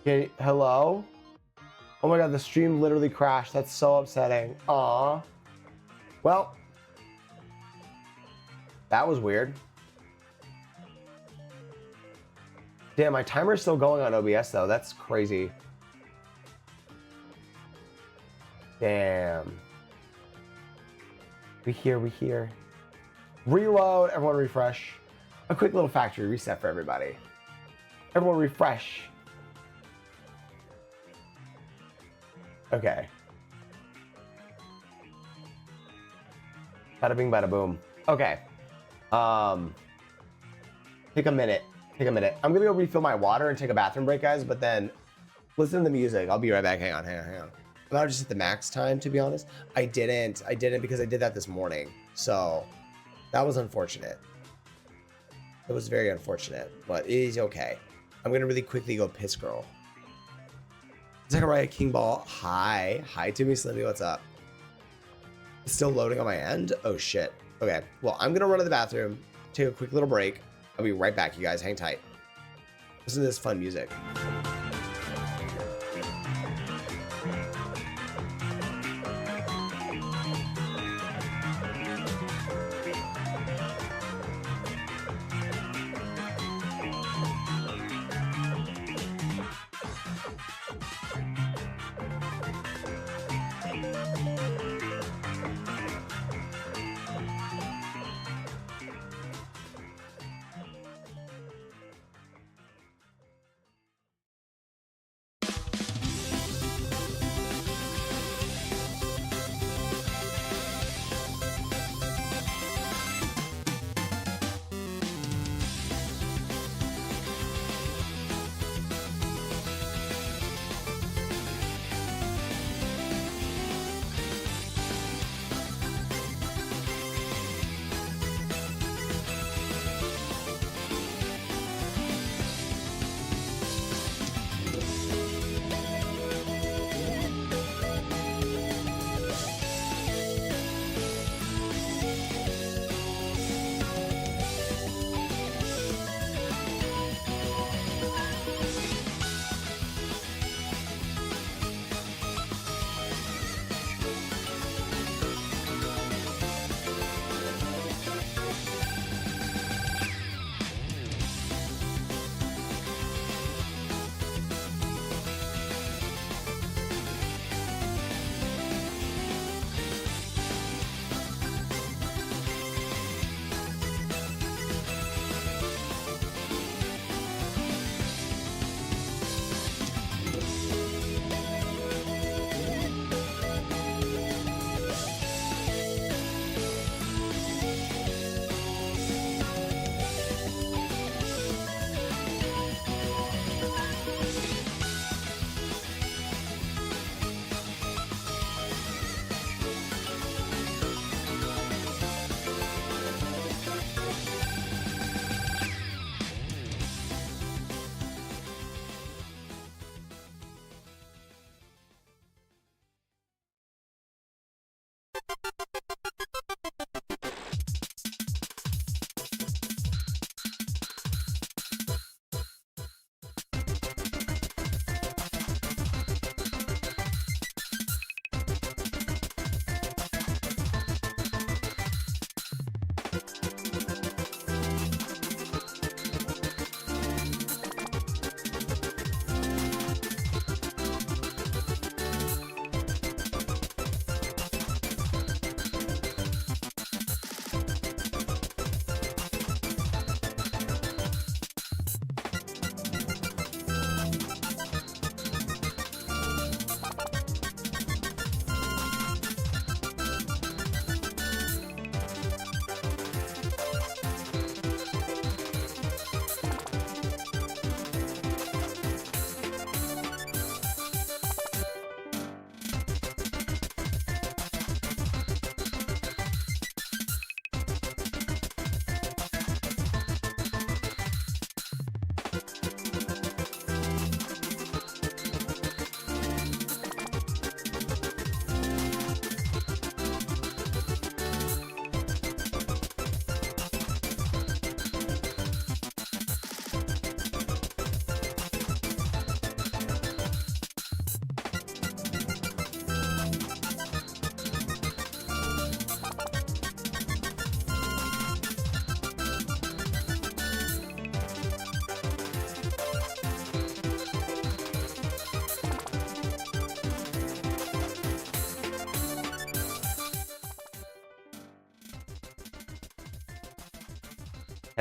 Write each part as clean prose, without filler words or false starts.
Okay, hello? Oh my god, the stream literally crashed. That's so upsetting. Aw. Well, that was weird. Damn, my timer's still going on OBS though. That's crazy. Damn. We here. Reload, everyone refresh. A quick little factory reset for everybody. Everyone refresh. Okay. Bada bing, bada boom. Okay. Take a minute. I'm gonna go refill my water and take a bathroom break, guys, but then listen to the music. I'll be right back. Hang on. I'll just hit the max time, to be honest. I didn't because I did that this morning. So that was unfortunate. It was very unfortunate, but it is okay. I'm gonna really quickly go piss girl. Zackingball, hi to me, Slimmy, what's up? It's still loading on my end. Oh shit. Okay, well, I'm gonna run to the bathroom, take a quick little break. I'll be right back, you guys. Hang tight. Listen to this fun music.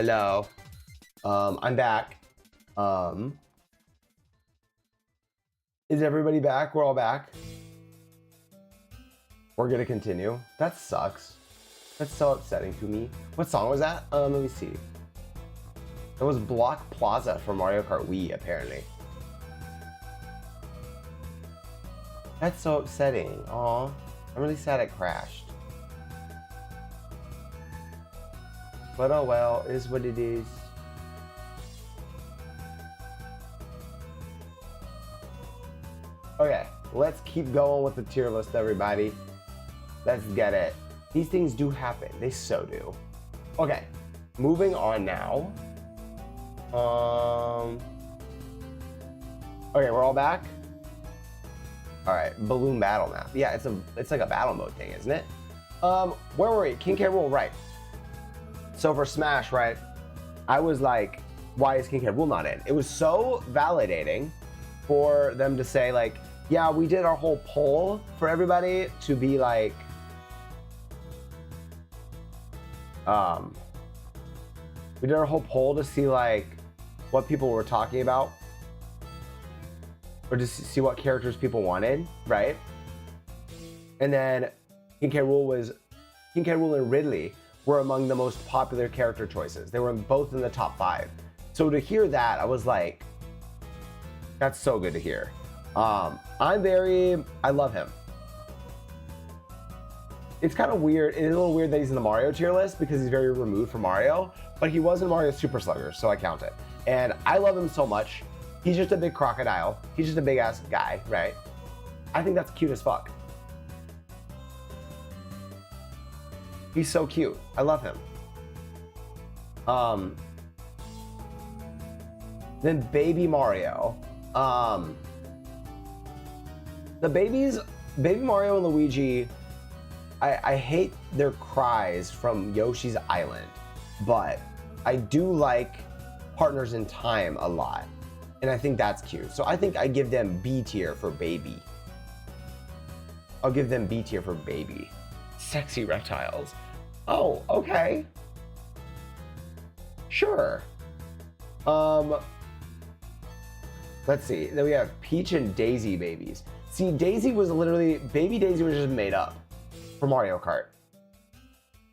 Hello. I'm back. Is everybody back? We're all back. We're gonna continue. That sucks. That's so upsetting to me. What song was that? Let me see. It was Block Plaza for Mario Kart Wii, apparently. That's so upsetting. Aw. I'm really sad it crashed. But oh well, is what it is. Okay, let's keep going with the tier list, everybody. Let's get it. These things do happen. They so do. Okay, moving on now. Okay, we're all back. All right, balloon battle map. Yeah, it's like a battle mode thing, isn't it? Where were we? King K. Rool, right? So for Smash, right? I was like, why is King K. Rool not in? It was so validating for them to say like, yeah, we did our whole poll for everybody to be like, we did our whole poll to see like what people were talking about, or to see what characters people wanted, right? And then King K. Rool and Ridley were among the most popular character choices. They were both in the top 5. So to hear that, I was like, that's so good to hear. I love him. It's kind of weird. It is a little weird that he's in the Mario tier list because he's very removed from Mario, but he was in Mario Super Sluggers, so I count it. And I love him so much. He's just a big crocodile. He's just a big ass guy, right? I think that's cute as fuck. He's so cute. I love him. Then Baby Mario. The Baby Mario and Luigi, I hate their cries from Yoshi's Island, but I do like Partners in Time a lot. And I think that's cute. So I think I give them B tier for Baby. I'll give them B tier for Baby. Sexy reptiles. Oh, okay. Sure. Let's see. Then we have Peach and Daisy babies. See, Daisy was literally, Baby Daisy was just made up for Mario Kart.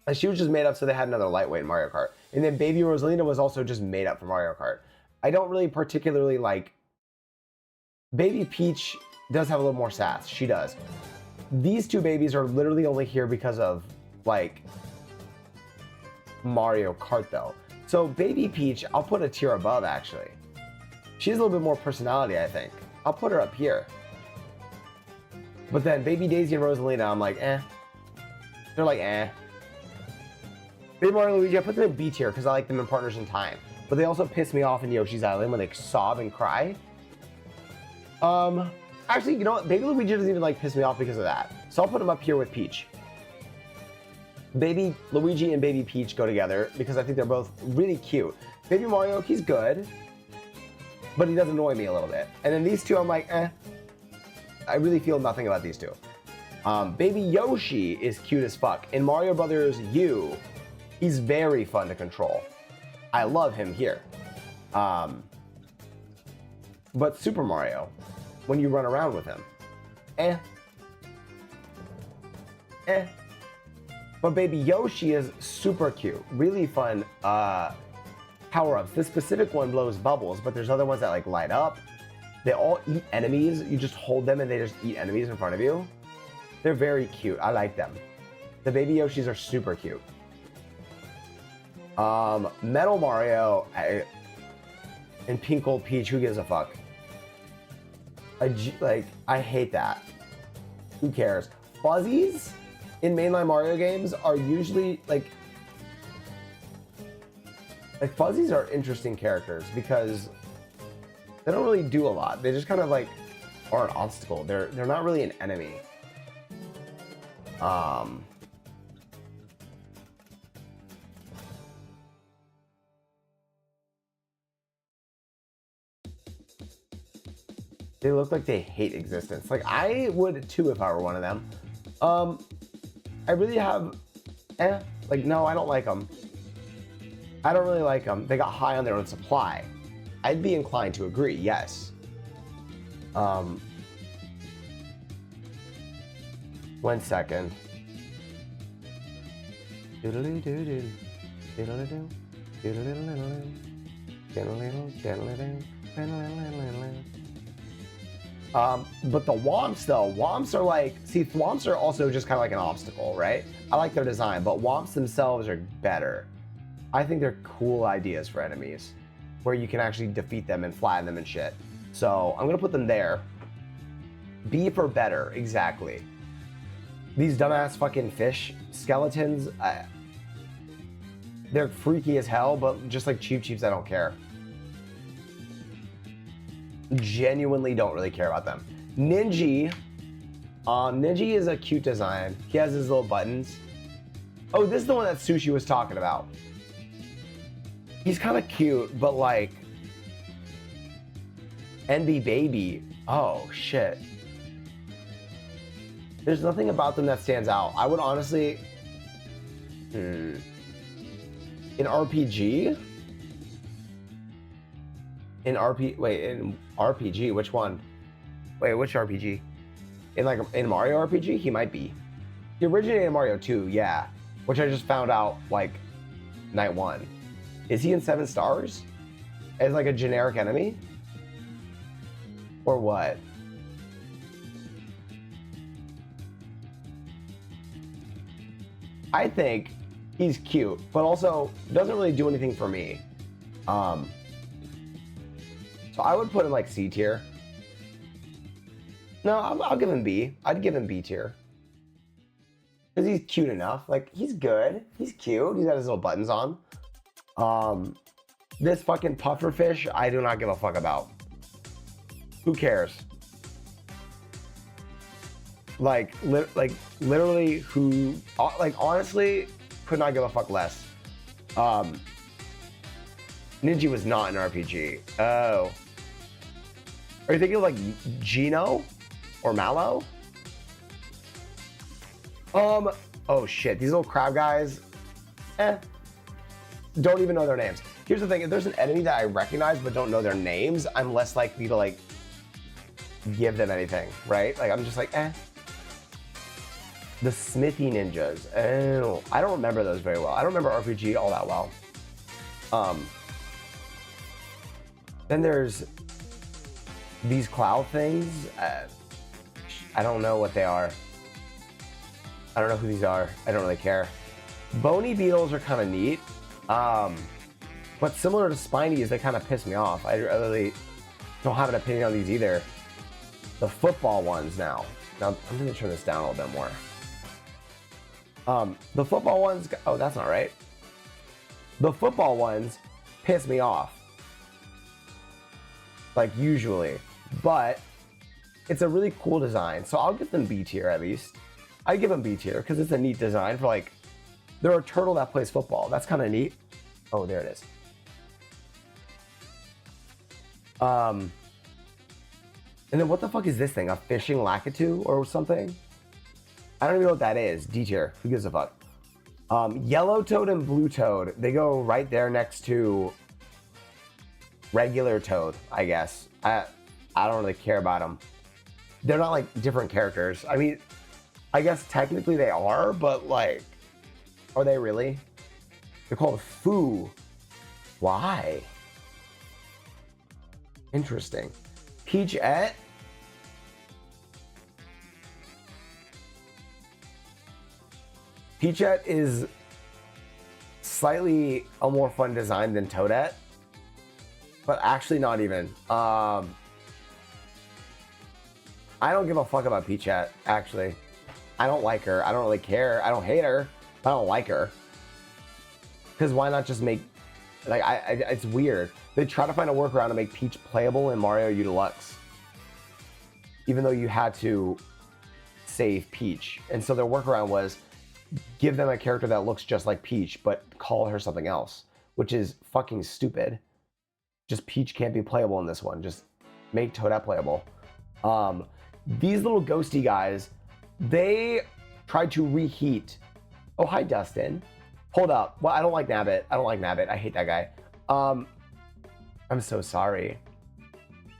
Like, she was just made up so they had another lightweight in Mario Kart. And then Baby Rosalina was also just made up for Mario Kart. I don't really particularly like... Baby Peach does have a little more sass. She does. These two babies are literally only here because of, like, Mario Kart, though. So Baby Peach, I'll put a tier above, actually. She has a little bit more personality, I think. I'll put her up here. But then Baby Daisy and Rosalina, I'm like, eh. They're like, eh. Baby Mario and Luigi, I put them in B tier because I like them in Partners in Time. But they also piss me off in Yoshi's Island when they sob and cry. Actually, you know what? Baby Luigi doesn't even like piss me off because of that. So I'll put them up here with Peach. Baby Luigi and Baby Peach go together because I think they're both really cute. Baby Mario, he's good, but he does annoy me a little bit. And then these two, I'm like, eh. I really feel nothing about these two. Baby Yoshi is cute as fuck. In Mario Brothers U, he's very fun to control. I love him here. But Super Mario, when you run around with him, eh. But Baby Yoshi is super cute, really fun power-ups. This specific one blows bubbles, but there's other ones that like light up. They all eat enemies. You just hold them and they just eat enemies in front of you. They're very cute. I like them. The Baby Yoshis are super cute. Metal Mario and Pink Gold Peach, who gives a fuck? I hate that. Who cares? Fuzzies in mainline Mario games are usually like Fuzzies are interesting characters because they don't really do a lot. They just kind of like are an obstacle. They're not really an enemy. They look like they hate existence. Like, I would too if I were one of them. I really have, like, no, I don't like them. I don't really like them. They got high on their own supply. I'd be inclined to agree, yes. 1 second. But the Womps though, Womps are like, see, Thwomps are also just kind of like an obstacle, right? I like their design, but Womps themselves are better. I think they're cool ideas for enemies where you can actually defeat them and flatten them and shit. So I'm gonna put them there. B for better, exactly. These dumbass fucking fish skeletons, they're freaky as hell, but just like Cheep Cheeps, I don't care. Genuinely don't really care about them. Ninja. Ninja is a cute design. He has his little buttons. Oh, this is the one that Sushi was talking about. He's kind of cute, but like NB Baby. Oh shit. There's nothing about them that stands out. I would honestly in RPG? In RPG, which one? Wait, which RPG? In Mario RPG, he might be. He originated in Mario 2, yeah. Which I just found out like night 1. Is he in 7 stars? As like a generic enemy? Or what? I think he's cute, but also doesn't really do anything for me. So I would put him like C tier. No, I'll give him B. I'd give him B tier. Because he's cute enough. Like, he's good. He's cute. He's got his little buttons on. This fucking pufferfish, I do not give a fuck about. Who cares? Like literally who, like, honestly, could not give a fuck less. Ninja was not an RPG. Oh. Are you thinking of like Gino or Mallow? Oh shit, these little crab guys, don't even know their names. Here's the thing, if there's an enemy that I recognize but don't know their names, I'm less likely to like give them anything, right? Like I'm just like, The Smithy Ninjas, oh, I don't remember those very well. I don't remember RPG all that well. Then there's these cloud things. I don't know what they are. I don't know who these are. I don't really care. Bony beetles are kind of neat. But similar to spinies, they kind of piss me off. I really don't have an opinion on these either. The football ones now. Now, I'm gonna turn this down a little bit more. The football ones, oh, that's not right. The football ones piss me off. Like usually, but it's a really cool design. So I'll give them B tier at least. I give them B tier because it's a neat design for like, they're a turtle that plays football. That's kind of neat. Oh, there it is. And then what the fuck is this thing? A fishing lakitu or something? I don't even know what that is. D tier. Who gives a fuck? Yellow toad and blue toad. They go right there next to regular toad, I guess. I don't really care about them. They're not like different characters. I mean, I guess technically they are, but like, are they really? They're called Foo. Why? Interesting. Peachette. Peachette is slightly a more fun design than Toadette, but actually not even. I don't give a fuck about Peachette, actually. I don't like her. I don't really care. I don't hate her, but I don't like her. Because why not just make, like, it's weird. They try to find a workaround to make Peach playable in Mario U Deluxe, even though you had to save Peach. And so their workaround was give them a character that looks just like Peach, but call her something else, which is fucking stupid. Just Peach can't be playable in this one. Just make Toadette playable. These little ghosty guys, they tried to reheat. Oh, hi, Dustin. Hold up. Well, I don't like Nabbit. I don't like Nabbit. I hate that guy. I'm so sorry.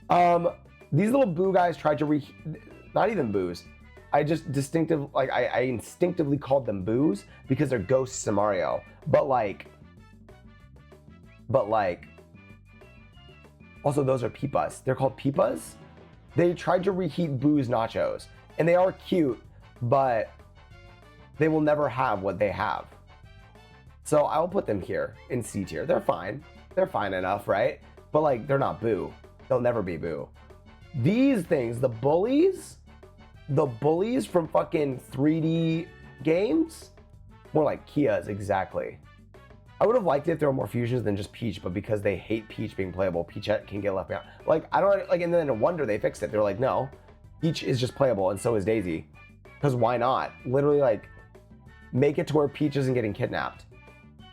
These little boo guys tried to not even boos. I just I instinctively called them boos because they're ghosts in Mario. But like, also those are Peepas. They're called Peepas. They tried to reheat Boo's nachos, and they are cute, but they will never have what they have. So I'll put them here in C tier. They're fine. They're fine enough, right? But like, they're not Boo. They'll never be Boo. These things, the bullies from fucking 3D games, more like Kias, exactly. I would have liked it if there were more fusions than just Peach, but because they hate Peach being playable, Peachette can get left behind. Like, I don't like, and then no wonder they fixed it. They're like, no, Peach is just playable, and so is Daisy. Because why not? Literally, like, make it to where Peach isn't getting kidnapped.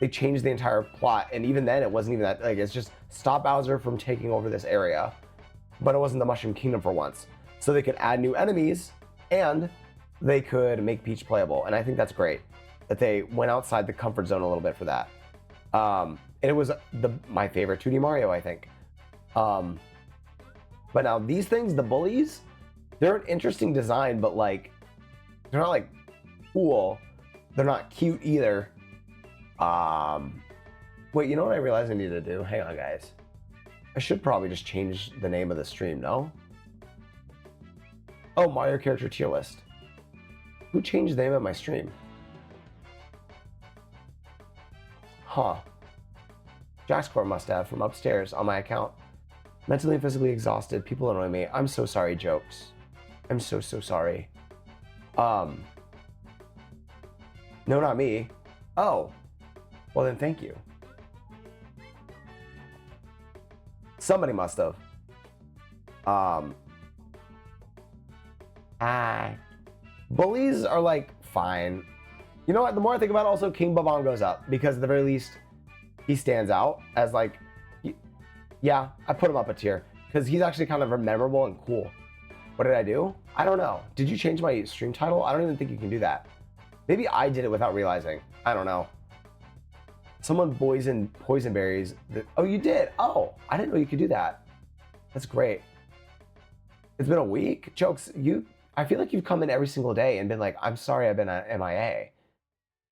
They changed the entire plot, and even then, it wasn't even that. Like, it's just stop Bowser from taking over this area, but it wasn't the Mushroom Kingdom for once. So they could add new enemies, and they could make Peach playable, and I think that's great that they went outside the comfort zone a little bit for that. And it was my favorite 2D Mario, I think. But now these things, the bullies, they're an interesting design, but like, they're not like cool. They're not cute either. Wait, you know what I realized I need to do? Hang on, guys. I should probably just change the name of the stream, no? Oh, Mario character tier list. Who changed the name of my stream? Huh. Jackscore must have from upstairs on my account. Mentally and physically exhausted. People annoy me. I'm so sorry, jokes. I'm so sorry. No, not me. Oh. Well, then thank you. Somebody must have. Bullies are like fine. You know what? The more I think about it, also King Boban goes up because at the very least he stands out as like, yeah, I put him up a tier because he's actually kind of memorable and cool. What did I do? I don't know. Did you change my stream title? I don't even think you can do that. Maybe I did it without realizing. I don't know. Someone poisoned berries. Oh, you did? Oh, I didn't know you could do that. That's great. It's been a week. Jokes, I feel like you've come in every single day and been like, I'm sorry I've been MIA.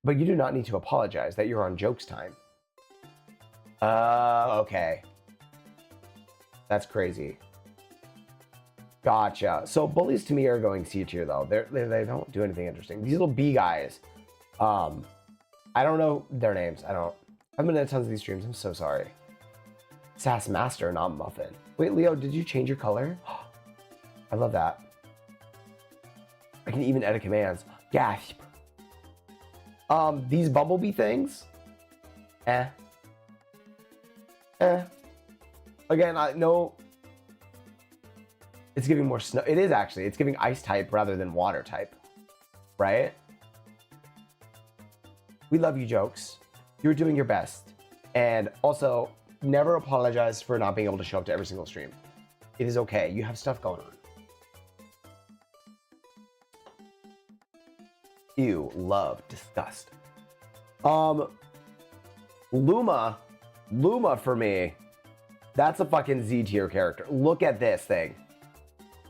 But you do not need to apologize that you're on jokes time. Okay. That's crazy. Gotcha. So bullies to me are going C tier though. They don't do anything interesting. These little B guys. I don't know their names. I've been in tons of these streams. I'm so sorry. Sass Master, not Muffin. Wait, Leo, did you change your color? I love that. I can even edit commands. Gasp. These Bumblebee things. Again, I know it's giving more snow. It is actually. It's giving ice type rather than water type. Right? We love you, jokes. You're doing your best. And also, never apologize for not being able to show up to every single stream. It is okay. You have stuff going on. Ew, love, disgust. Luma for me, that's a fucking Z tier character. Look at this thing.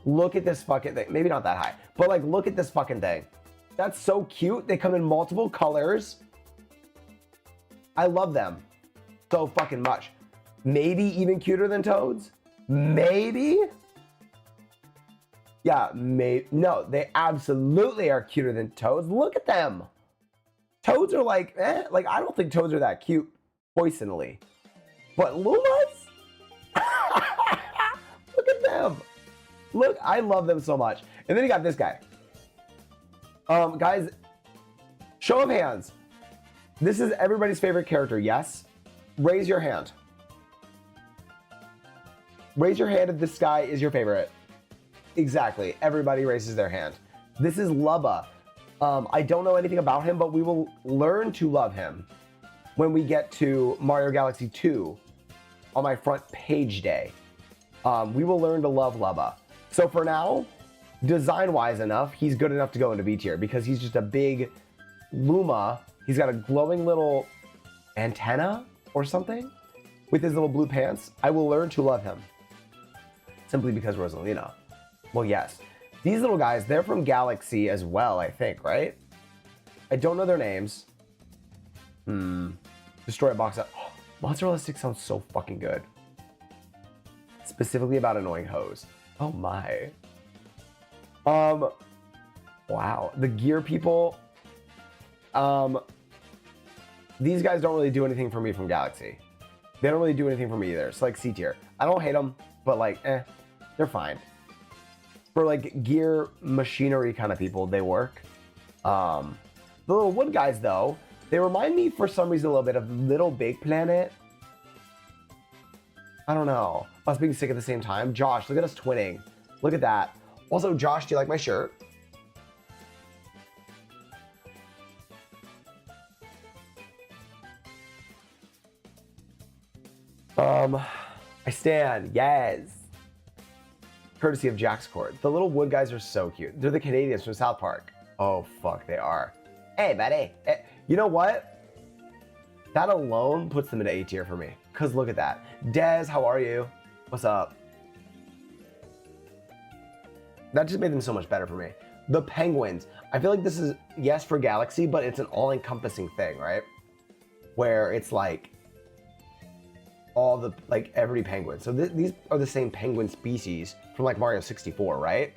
Look at this fucking thing. Maybe not that high, but like, look at this fucking thing. That's so cute. They come in multiple colors. I love them so fucking much. Maybe even cuter than Toads. Maybe. Yeah, no, they absolutely are cuter than Toads. Look at them. Toads are like, like I don't think Toads are that cute poisonally. But Lumas? Look at them. Look, I love them so much. And then you got this guy. Guys, show of hands. This is everybody's favorite character, yes? Raise your hand. Raise your hand if this guy is your favorite. Exactly. Everybody raises their hand. This is Lubba. I don't know anything about him, but we will learn to love him when we get to Mario Galaxy 2 on my front page day. We will learn to love Lubba. So for now, design-wise enough, he's good enough to go into B tier because he's just a big Luma. He's got a glowing little antenna or something with his little blue pants. I will learn to love him simply because Rosalina. Well, yes. These little guys, they're from Galaxy as well, I think, right? I don't know their names. Destroy a box up. Oh, mozzarella stick sounds so fucking good. Specifically about annoying hoes. Oh my. Wow. The gear people. These guys don't really do anything for me from Galaxy. They don't really do anything for me either. It's like C tier. I don't hate them, but like, they're fine. For like gear machinery kind of people, they work. The little wood guys though, they remind me for some reason a little bit of Little Big Planet. I don't know. Us being sick at the same time. Josh, look at us twinning. Look at that. Also, Josh, do you like my shirt? I stand. Yes. Courtesy of Jack's Court. The little wood guys are so cute. They're the Canadians from South Park. Oh, fuck, they are. Hey, buddy. You know what? That alone puts them into A tier for me. Because look at that. Dez, how are you? What's up? That just made them so much better for me. The penguins. I feel like this is, yes, for Galaxy, but it's an all-encompassing thing, right? Where it's like all the, like, every penguin. So these are the same penguin species from, like, Mario 64, right?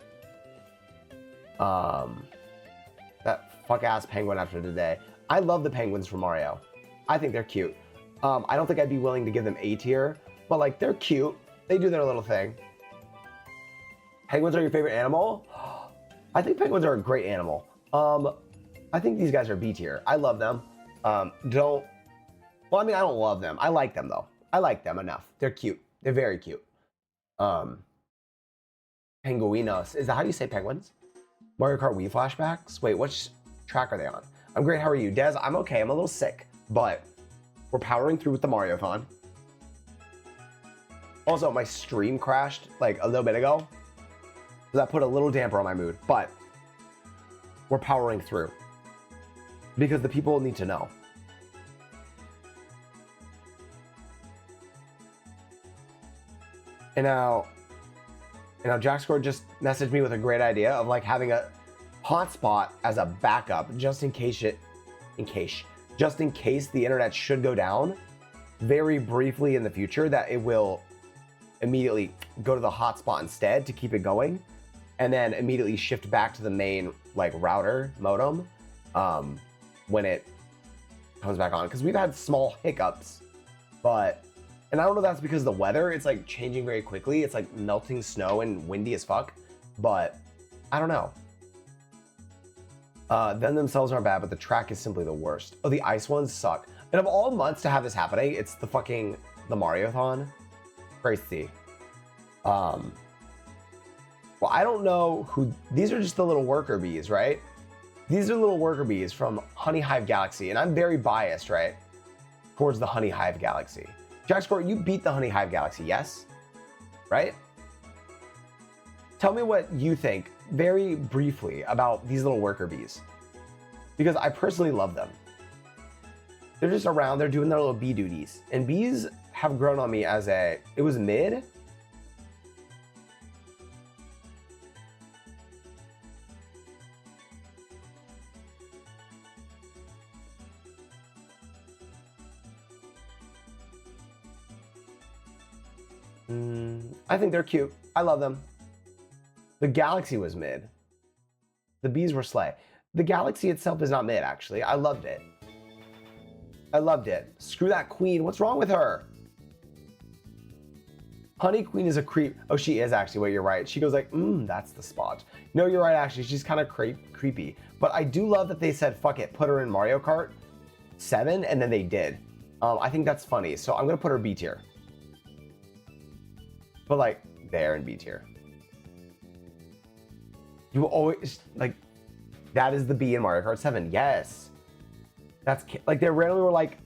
That fuck-ass penguin after today. I love the penguins from Mario. I think they're cute. I don't think I'd be willing to give them A tier, but, like, they're cute. They do their little thing. Penguins are your favorite animal? I think penguins are a great animal. I think these guys are B tier. I love them. Well, I mean, I don't love them. I like them, though. I like them enough. They're cute. They're very cute. Penguinos. Is that how you say penguins? Mario Kart Wii flashbacks? Wait, which track are they on? I'm great. How are you? Dez, I'm okay. I'm a little sick, but we're powering through with the Mariothon. Also, my stream crashed like a little bit ago. So that put a little damper on my mood, but we're powering through because the people need to know. And now Jackscore just messaged me with a great idea of like having a hotspot as a backup just in case the internet should go down very briefly in the future, that it will immediately go to the hotspot instead to keep it going, and then immediately shift back to the main like router modem when it comes back on. Because we've had small hiccups, and I don't know if that's because of the weather. It's like changing very quickly. It's like melting snow and windy as fuck, but I don't know. Them themselves aren't bad, but the track is simply the worst. Oh, the ice ones suck. And of all months to have this happening, it's the Mariothon. Crazy. Well, I don't know who, these are just the little worker bees, right? These are little worker bees from Honey Hive Galaxy, and I'm very biased, right, towards the Honey Hive Galaxy. Jackscore, you beat the Honey Hive Galaxy, yes? Right? Tell me what you think, very briefly, about these little worker bees. Because I personally love them. They're just around, they're doing their little bee duties. And bees have grown on me as it was mid. I think they're cute. I love them. The Galaxy was mid. The bees were slay. The Galaxy itself is not mid, actually. I loved it. I loved it. Screw that queen. What's wrong with her? Honey Queen is a creep. Oh, she is actually. Wait, you're right. She goes like, that's the spot. No, you're right, actually. She's kind of creepy. But I do love that they said, fuck it, put her in Mario Kart 7, and then they did. I think that's funny. So I'm going to put her B tier. But like, there in B tier. You always, like, that is the B in Mario Kart 7. Yes. That's, like, they randomly were like,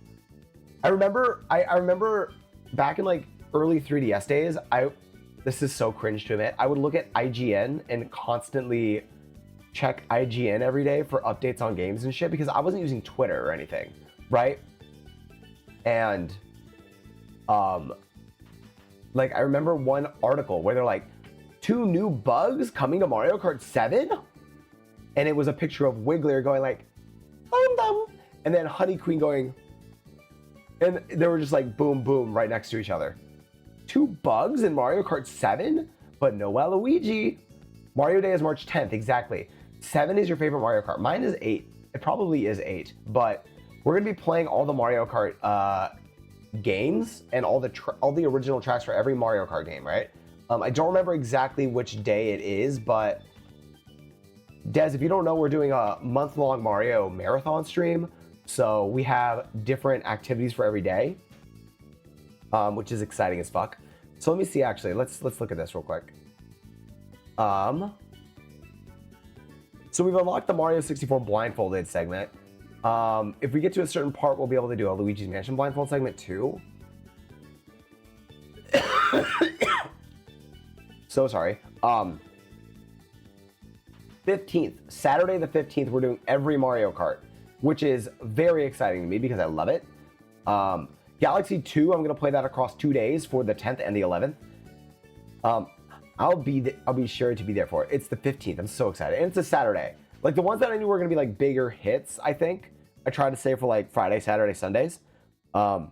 I remember back in, like, early 3DS days, this is so cringe to admit, I would look at IGN and constantly check IGN every day for updates on games and shit, because I wasn't using Twitter or anything, right? And like I remember one article where they're like, 2 new bugs coming to Mario Kart 7? And it was a picture of Wiggler going like, dum dum, and then Honey Queen going, and they were just like boom, boom, right next to each other. 2 bugs in Mario Kart 7, but no Waluigi. Mario Day is March 10th, exactly. 7 is your favorite Mario Kart. Mine is 8. It probably is 8, but we're gonna be playing all the Mario Kart games and all the original tracks for every Mario Kart game, right? I don't remember exactly which day it is, but Des, if you don't know, we're doing a month-long Mario marathon stream. So we have different activities for every day, which is exciting as fuck. So let me see, actually, let's look at this real quick. So we've unlocked the Mario 64 blindfolded segment. If we get to a certain part, we'll be able to do a Luigi's Mansion blindfold segment too. So sorry. 15th, Saturday the 15th, we're doing every Mario Kart, which is very exciting to me because I love it. Galaxy 2, I'm gonna play that across 2 days for the 10th and the 11th. I'll be sure to be there for it. It's the 15th. I'm so excited, and it's a Saturday. Like the ones that I knew were gonna be like bigger hits, I think I tried to save for like Friday, Saturday, Sundays. Like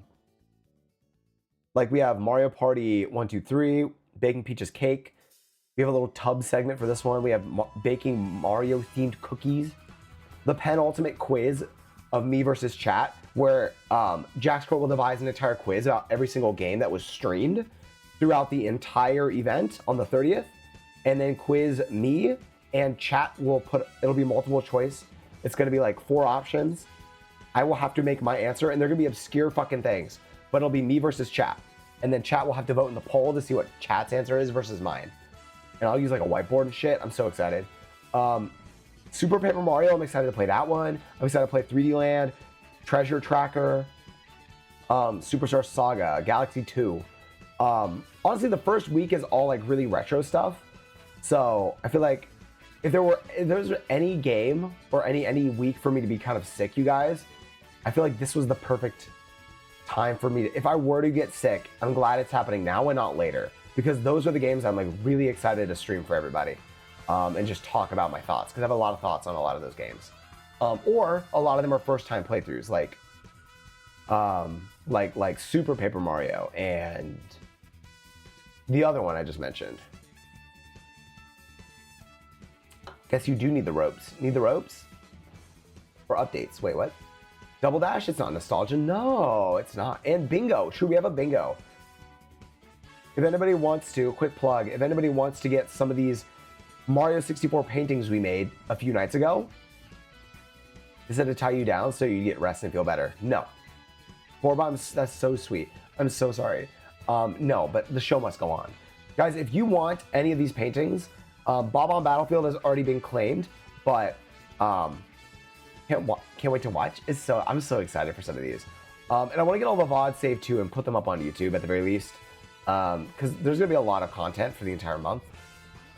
we have Mario Party 1, 2, 3, Baking Peach's Cake. We have a little tub segment for this one. We have baking Mario themed cookies. The penultimate quiz of me versus chat, where Jack Scroll will devise an entire quiz about every single game that was streamed throughout the entire event on the 30th, and then quiz me, and chat will it'll be multiple choice. It's gonna be like 4 options. I will have to make my answer, and they're gonna be obscure fucking things, but it'll be me versus chat. And then chat will have to vote in the poll to see what chat's answer is versus mine. And I'll use like a whiteboard and shit. I'm so excited. Super Paper Mario, I'm excited to play that one. I'm excited to play 3D Land, Treasure Tracker, Superstar Saga, Galaxy 2. Honestly, the first week is all like really retro stuff. So I feel like if there was any game or any week for me to be kind of sick, you guys, I feel like this was the perfect time for me to, if I were to get sick, I'm glad it's happening now and not later, because those are the games I'm like really excited to stream for everybody, and just talk about my thoughts, because I have a lot of thoughts on a lot of those games, or a lot of them are first time playthroughs, like Super Paper Mario and the other one I just mentioned. Guess you do need the ropes. Need the ropes? For updates. Wait, what? Double Dash? It's not nostalgia. No, it's not. And bingo. True, we have a bingo. If anybody wants to, quick plug, if anybody wants to get some of these Mario 64 paintings we made a few nights ago, is it to tie you down so you get rest and feel better? No. Forbomb, that's so sweet. I'm so sorry. No, but the show must go on. Guys, if you want any of these paintings, Bob on Battlefield has already been claimed, but can't wait to watch. I'm so excited for some of these. And I want to get all the VODs saved too and put them up on YouTube at the very least, because there's going to be a lot of content for the entire month.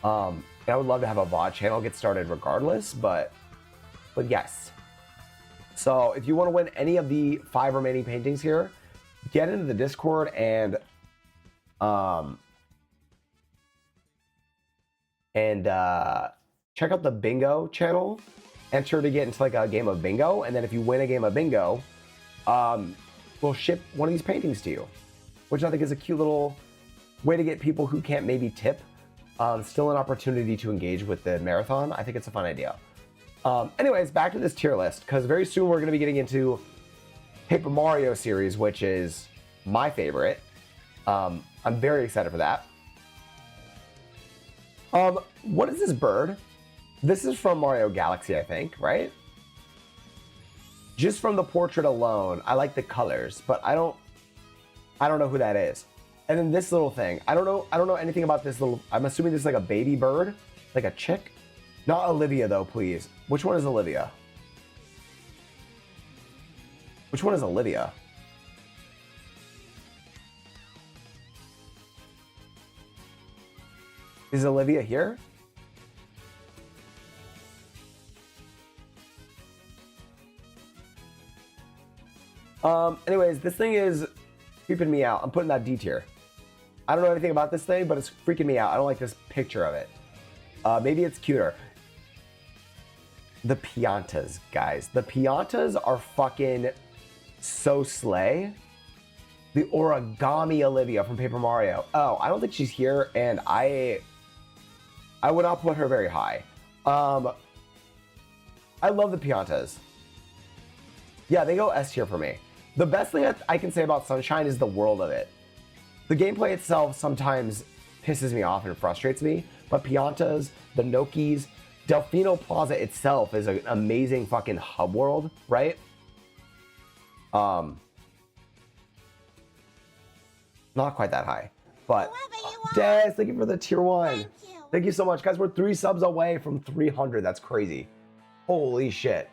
And I would love to have a VOD channel get started regardless, but yes. So if you want to win any of the 5 remaining paintings here, get into the Discord and check out the bingo channel. Enter to get into like a game of bingo, and then if you win a game of bingo, we'll ship one of these paintings to you, which I think is a cute little way to get people who can't maybe tip still an opportunity to engage with the marathon. I think it's a fun idea. Anyways, back to this tier list, because very soon we're going to be getting into Paper Mario series, which is my favorite. I'm very excited for that. What is this bird? This is from Mario Galaxy, I think, right? Just from the portrait alone, I like the colors, but I don't know who that is. And then this little thing, I don't know anything about this little, I'm assuming this is like a baby bird, like a chick. Not Olivia though, please. Which one is Olivia? Which one is Olivia? Is Olivia here? Anyways, this thing is creeping me out. I'm putting that D tier. I don't know anything about this thing, but it's freaking me out. I don't like this picture of it. Maybe it's cuter. The Piantas, guys. The Piantas are fucking so slay. The Origami Olivia from Paper Mario. Oh, I don't think she's here, and I would not put her very high. I love the Piantas. Yeah, they go S tier for me. The best thing I can say about Sunshine is the world of it. The gameplay itself sometimes pisses me off and frustrates me, but Piantas, the Nokis, Delfino Plaza itself is an amazing fucking hub world, right? Not quite that high, but Des, thank you for the tier 1. Thank you so much, guys. We're 3 subs away from 300. That's crazy. Holy shit.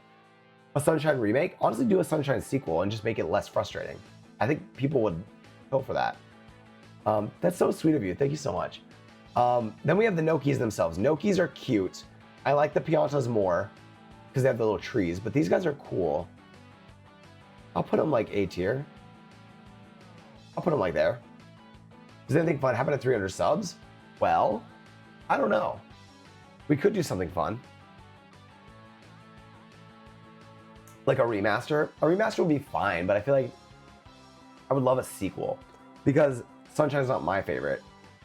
A Sunshine remake? Honestly, do a Sunshine sequel and just make it less frustrating. I think people would go for that. That's so sweet of you. Thank you so much. Then we have the Nokis themselves. Nokis are cute. I like the Piantas more because they have the little trees, but these guys are cool. I'll put them like A tier. I'll put them like there. Does anything fun happen at 300 subs? Well, I don't know. We could do something fun. Like a remaster. A remaster would be fine, but I feel like I would love a sequel because Sunshine's not my favorite.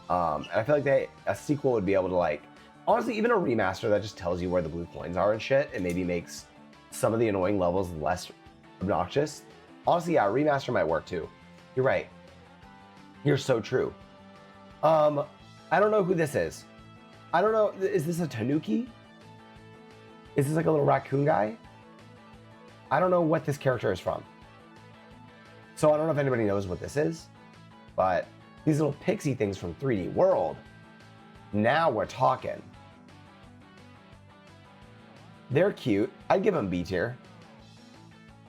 And I feel like a sequel would be able to, like, honestly, even a remaster that just tells you where the blue coins are and shit and maybe makes some of the annoying levels less obnoxious. Honestly, yeah, a remaster might work too. You're right. You're so true. I don't know who this is. I don't know. Is this a Tanuki? Is this like a little raccoon guy? I don't know what this character is from. So I don't know if anybody knows what this is, but these little pixie things from 3D World. Now we're talking. They're cute. I'd give them B tier.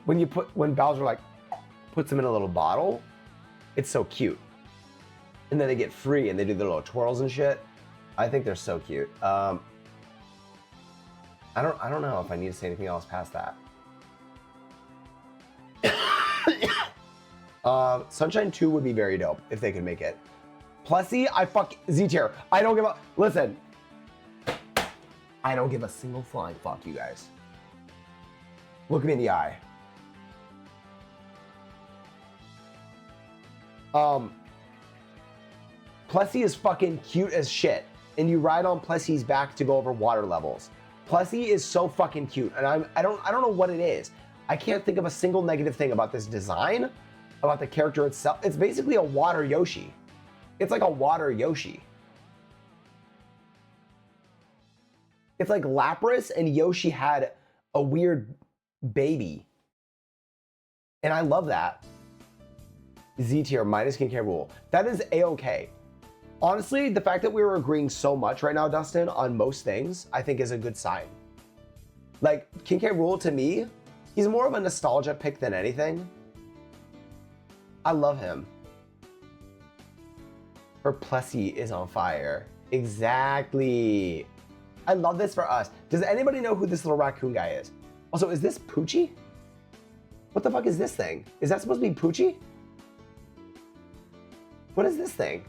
When Bowser like puts them in a little bottle, it's so cute. And then they get free and they do their little twirls and shit. I think they're so cute. I don't know if I need to say anything else past that. Sunshine 2 would be very dope if they could make it. Plessy, I fuck Z tier. I don't give a listen. I don't give a single flying fuck, you guys. Look me in the eye. Plessy is fucking cute as shit, and you ride on Plessy's back to go over water levels. Plessy is so fucking cute, and I don't know what it is. I can't think of a single negative thing about this design, about the character itself. It's basically a water Yoshi. It's like a water Yoshi. It's like Lapras and Yoshi had a weird baby. And I love that. Z tier minus skincare rule. That is A-okay. Honestly, the fact that we were agreeing so much right now, Dustin, on most things, I think is a good sign. Like, King K. Rool, to me, he's more of a nostalgia pick than anything. I love him. Her Plessy is on fire. Exactly. I love this for us. Does anybody know who this little raccoon guy is? Also, is this Poochie? What the fuck is this thing? Is that supposed to be Poochie? What is this thing?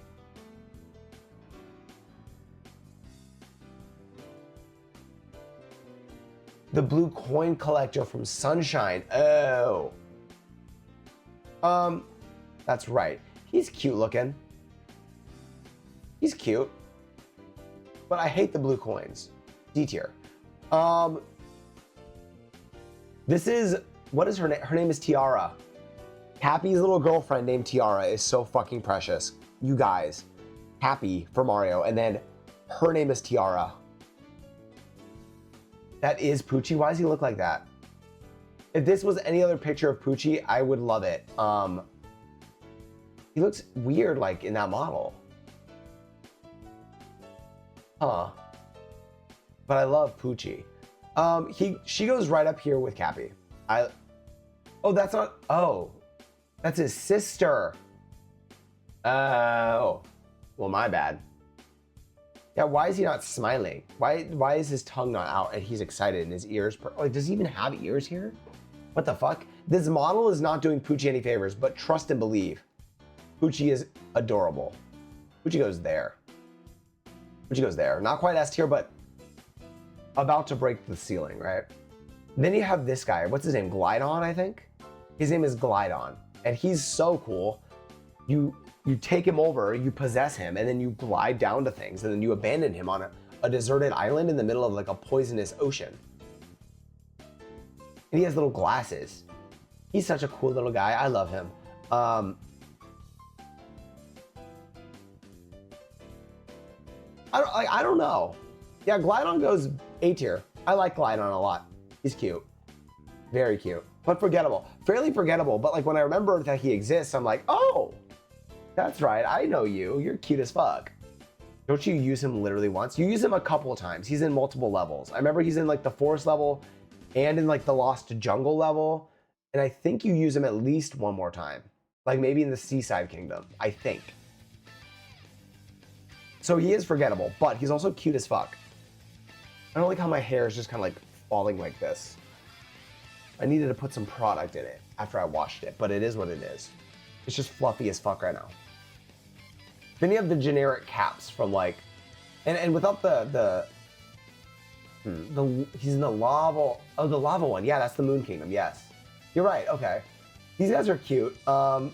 The blue coin collector from Sunshine. Oh. That's right. He's cute looking. He's cute. But I hate the blue coins. D tier. This is, what is her name? Her name is Tiara. Happy's little girlfriend named Tiara is so fucking precious. You guys. Happy for Mario. And then her name is Tiara. That is Poochie. Why does he look like that? If this was any other picture of Poochie, I would love it. He looks weird like in that model. Huh. But I love Poochie. She goes right up here with Cappy. Oh, that's not, oh. That's his sister. Oh. Well, my bad. Yeah, why is he not smiling? Why is his tongue not out and he's excited and his ears, like, does he even have ears here? What the fuck? This model is not doing Poochie any favors, but trust and believe. Poochie is adorable. Poochie goes there. Poochie goes there. Not quite S tier, but about to break the ceiling, right? Then you have this guy. What's his name? Glidon, I think? His name is Glidon. And he's so cool. You take him over, you possess him, and then you glide down to things, and then you abandon him on a deserted island in the middle of like a poisonous ocean. And he has little glasses. He's such a cool little guy. I love him. I don't know. Yeah, Glidon goes A tier. I like Glidon a lot. He's cute. Very cute. But forgettable. Fairly forgettable, but like when I remember that he exists, I'm like, oh, that's right. I know you. You're cute as fuck. Don't you use him literally once? You use him a couple of times. He's in multiple levels. I remember he's in like the forest level and in like the Lost Jungle level. And I think you use him at least one more time. Like maybe in the Seaside Kingdom, I think. So he is forgettable, but he's also cute as fuck. I don't like how my hair is just kind of like falling like this. I needed to put some product in it after I washed it, but it is what it is. It's just fluffy as fuck right now. Then you have the generic caps from like, and without he's in the lava, oh, the lava one. Yeah, that's the Moon Kingdom, yes. You're right, okay. These guys are cute. I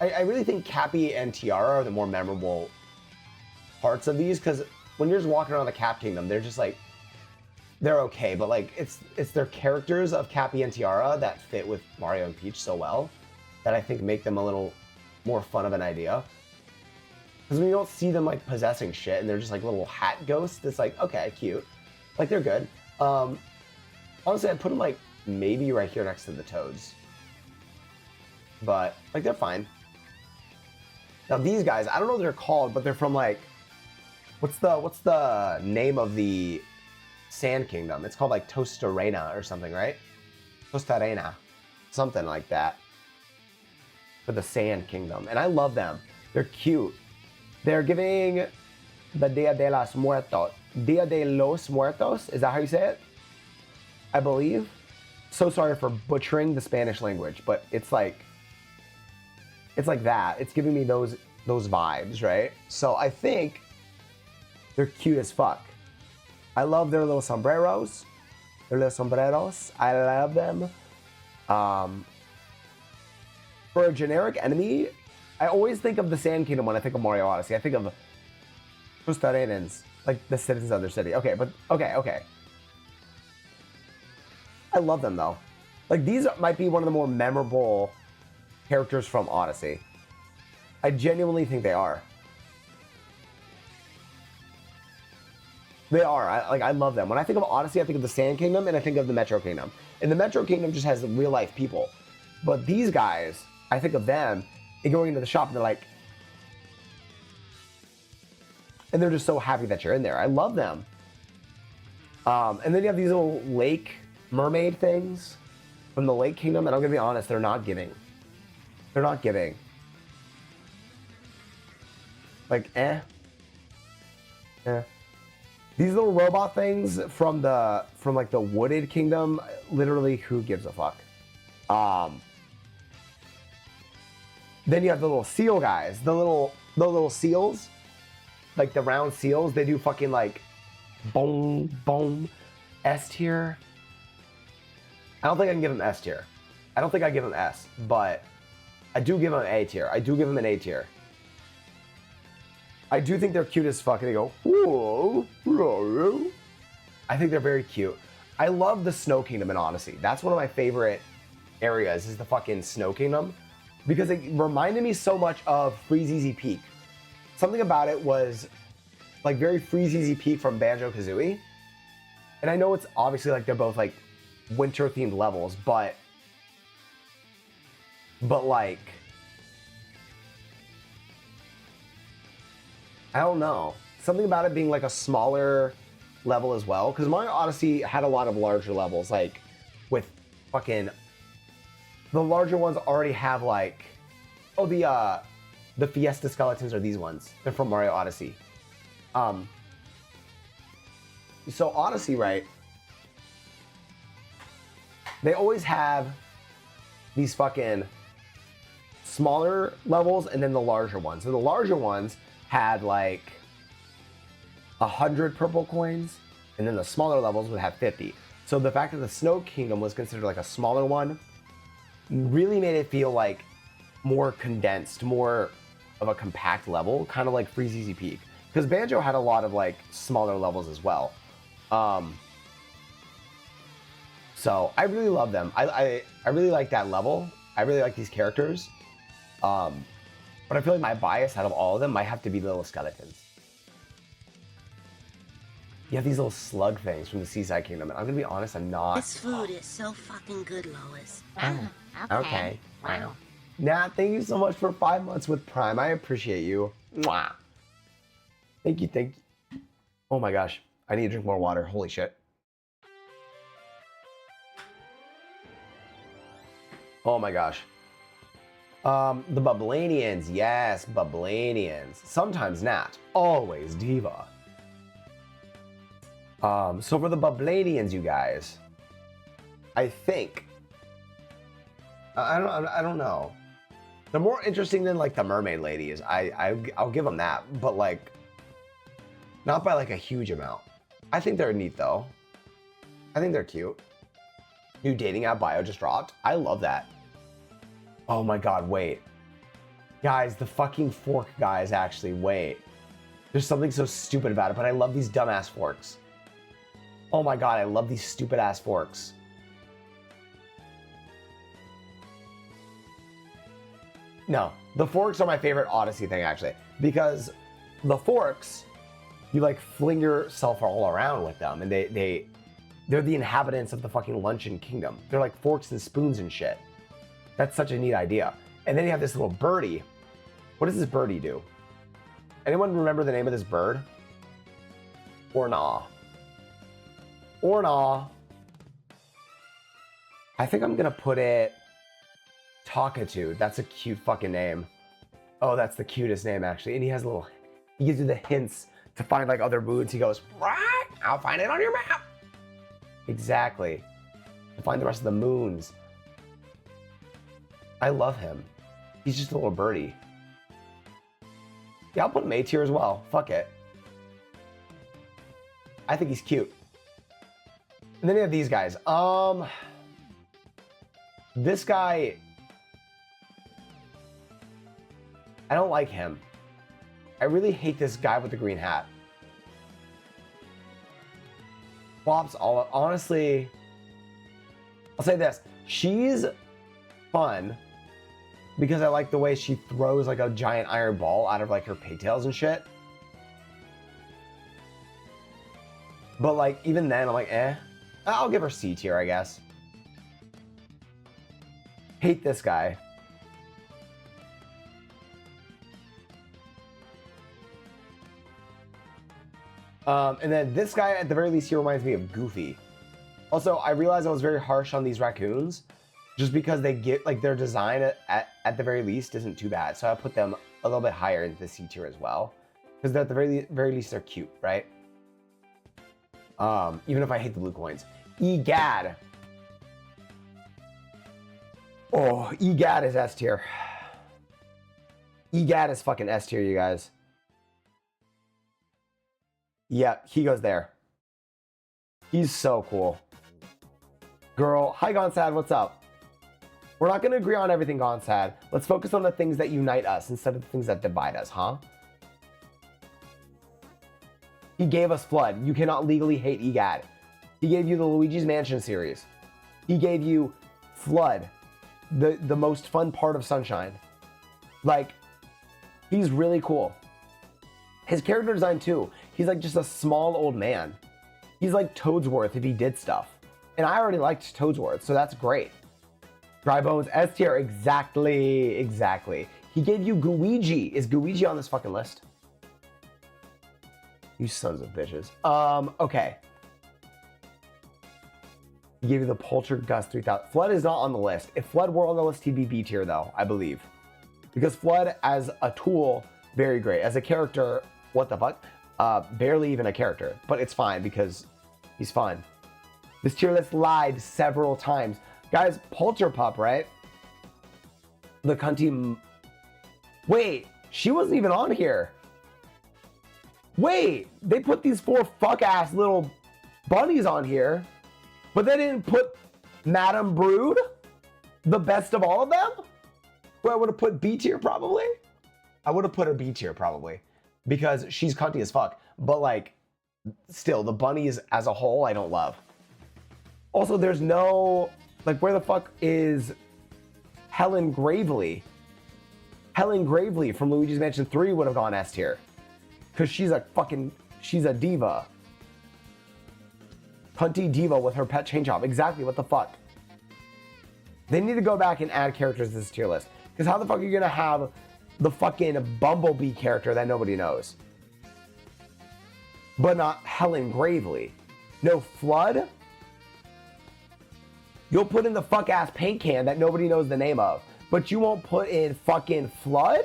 really think Cappy and Tiara are the more memorable parts of these, because when you're just walking around the Cap Kingdom, they're just like, they're okay, but like it's their characters of Cappy and Tiara that fit with Mario and Peach so well that I think make them a little more fun of an idea. Because when you don't see them like possessing shit and they're just like little hat ghosts, it's like, okay, cute. Like they're good. Honestly, I'd put them like maybe right here next to the Toads. But like they're fine. Now these guys, I don't know what they're called, but they're from like, what's the name of the Sand Kingdom? It's called like Tostarena or something, right? Tostarena, something like that. For the Sand Kingdom, and I love them. They're cute. They're giving the Dia de los Muertos. Dia de los Muertos, is that how you say it? I believe. So sorry for butchering the Spanish language, but it's like that. It's giving me those vibes, right? So I think they're cute as fuck. I love their little sombreros. Their little sombreros. I love them. For a generic enemy, I always think of the Sand Kingdom when I think of Mario Odyssey. I think of Pustarenans, like the citizens of their city. Okay, but okay. I love them though. Like these might be one of the more memorable characters from Odyssey. I genuinely think they are. They are. I love them. When I think of Odyssey, I think of the Sand Kingdom and I think of the Metro Kingdom. And the Metro Kingdom just has real life people. But these guys, I think of them and going into the shop and they're like, and they're just so happy that you're in there. I love them. And then you have these little lake mermaid things from the Lake Kingdom, and I'm gonna be honest, they're not giving. They're not giving. Like, eh. These little robot things from like the Wooded Kingdom, literally, who gives a fuck? Then you have the little seal guys, the little seals, like the round seals. They do fucking like, boom, boom, S tier. I don't think I can give them S tier. I don't think I give them S, but I do give them A tier. I do give them an A tier. I do think they're cute as fuck, and they go, whoa, whoa. I think they're very cute. I love the Snow Kingdom in Odyssey. That's one of my favorite areas, is the fucking Snow Kingdom, because it reminded me so much of Freeze-Easy Peak. Something about it was like very Freeze-Easy Peak from Banjo-Kazooie. And I know it's obviously like they're both like winter-themed levels, but like, I don't know. Something about it being like a smaller level as well. Because Mario Odyssey had a lot of larger levels, like with fucking, the larger ones already have like, oh, the Fiesta skeletons are these ones. They're from Mario Odyssey. So Odyssey, right? They always have these fucking smaller levels and then the larger ones. So the larger ones had like 100 purple coins, and then the smaller levels would have 50. So the fact that the Snow Kingdom was considered like a smaller one really made it feel like more condensed, more of a compact level, kind of like Freeze Easy Peak. Because Banjo had a lot of like smaller levels as well. So I really love them. I really like that level. I really like these characters. But I feel like my bias out of all of them might have to be the little skeletons. You have these little slug things from the Seaside Kingdom, and I'm gonna be honest, I'm not. This food is so fucking good, Lois. Oh, okay. Wow. Nat, thank you so much for 5 months with Prime. I appreciate you. Mwah. Thank you, thank you. Oh my gosh, I need to drink more water. Holy shit. Oh my gosh. The Bublanians, yes, Bublanians. Sometimes Nat, always Diva. So for the Bublanians, you guys, I think, I don't know. They're more interesting than like the Mermaid Ladies. I'll give them that, but like, not by like a huge amount. I think they're neat though. I think they're cute. New dating app bio just dropped. I love that. Oh my God, wait. Guys, the fucking fork guys actually, wait. There's something so stupid about it, but I love these dumbass forks. Oh my God, I love these stupid ass forks. No, the forks are my favorite Odyssey thing actually, because the forks, you like fling yourself all around with them, and they're the inhabitants of the fucking Luncheon Kingdom. They're like forks and spoons and shit. That's such a neat idea. And then you have this little birdie. What does this birdie do? Anyone remember the name of this bird? Ornaw. Ornaw. I think I'm gonna put it Talkitude. That's a cute fucking name. Oh, that's the cutest name actually. And he gives you the hints to find like other moons. He goes, right, I'll find it on your map. Exactly. To find the rest of the moons. I love him. He's just a little birdie. Yeah, I'll put him A tier as well. Fuck it. I think he's cute. And then you have these guys. This guy, I don't like him. I really hate this guy with the green hat. Flops all, honestly, I'll say this. She's fun because I like the way she throws like a giant iron ball out of like her pigtails and shit. But like, even then I'm like, eh. I'll give her C tier, I guess. Hate this guy. And then this guy, at the very least, he reminds me of Goofy. Also, I realized I was very harsh on these raccoons, just because they get, like, their design at the very least isn't too bad. So I put them a little bit higher into the C tier as well, because at the very least they're cute, right? Even if I hate the blue coins. Egad. Oh, Egad is S tier. Egad is fucking S tier, you guys. Yeah, he goes there. He's so cool. Girl, hi Gonsad, what's up? We're not going to agree on everything, Gonsad. Let's focus on the things that unite us instead of the things that divide us, huh? He gave us Flood. You cannot legally hate Egad. He gave you the Luigi's Mansion series. He gave you Flood, the most fun part of Sunshine. Like, he's really cool. His character design too. He's like just a small old man. He's like Toadsworth if he did stuff. And I already liked Toadsworth, so that's great. Dry Bones, S tier, exactly. He gave you Gooigi. Is Gooigi on this fucking list? You sons of bitches. Okay. He gave you the Poltergust 3000. Flood is not on the list. If Flood were on the list, he'd be B tier though, I believe. Because Flood as a tool, very great. As a character, what the fuck? Barely even a character, but it's fine because he's fun. this tier list live several times. Guys, Polterpup, right? The cunty... Wait, she wasn't even on here. Wait, they put these 4 fuck-ass little bunnies on here, but they didn't put Madame Brood, the best of all of them? Who I would have put B tier probably? I would have put her B tier probably, because she's cunty as fuck. But like, still, the bunnies as a whole, I don't love. Also, there's no, like, where the fuck is Helen Gravely? Helen Gravely from Luigi's Mansion 3 would have gone S tier. Because she's a diva. Cunty diva with her pet chain chomp. Exactly, what the fuck? They need to go back and add characters to this tier list. Because how the fuck are you gonna have the fucking Bumblebee character that nobody knows? But not Helen Gravely. No Flood? You'll put in the fuck-ass paint can that nobody knows the name of. But you won't put in fucking Flood?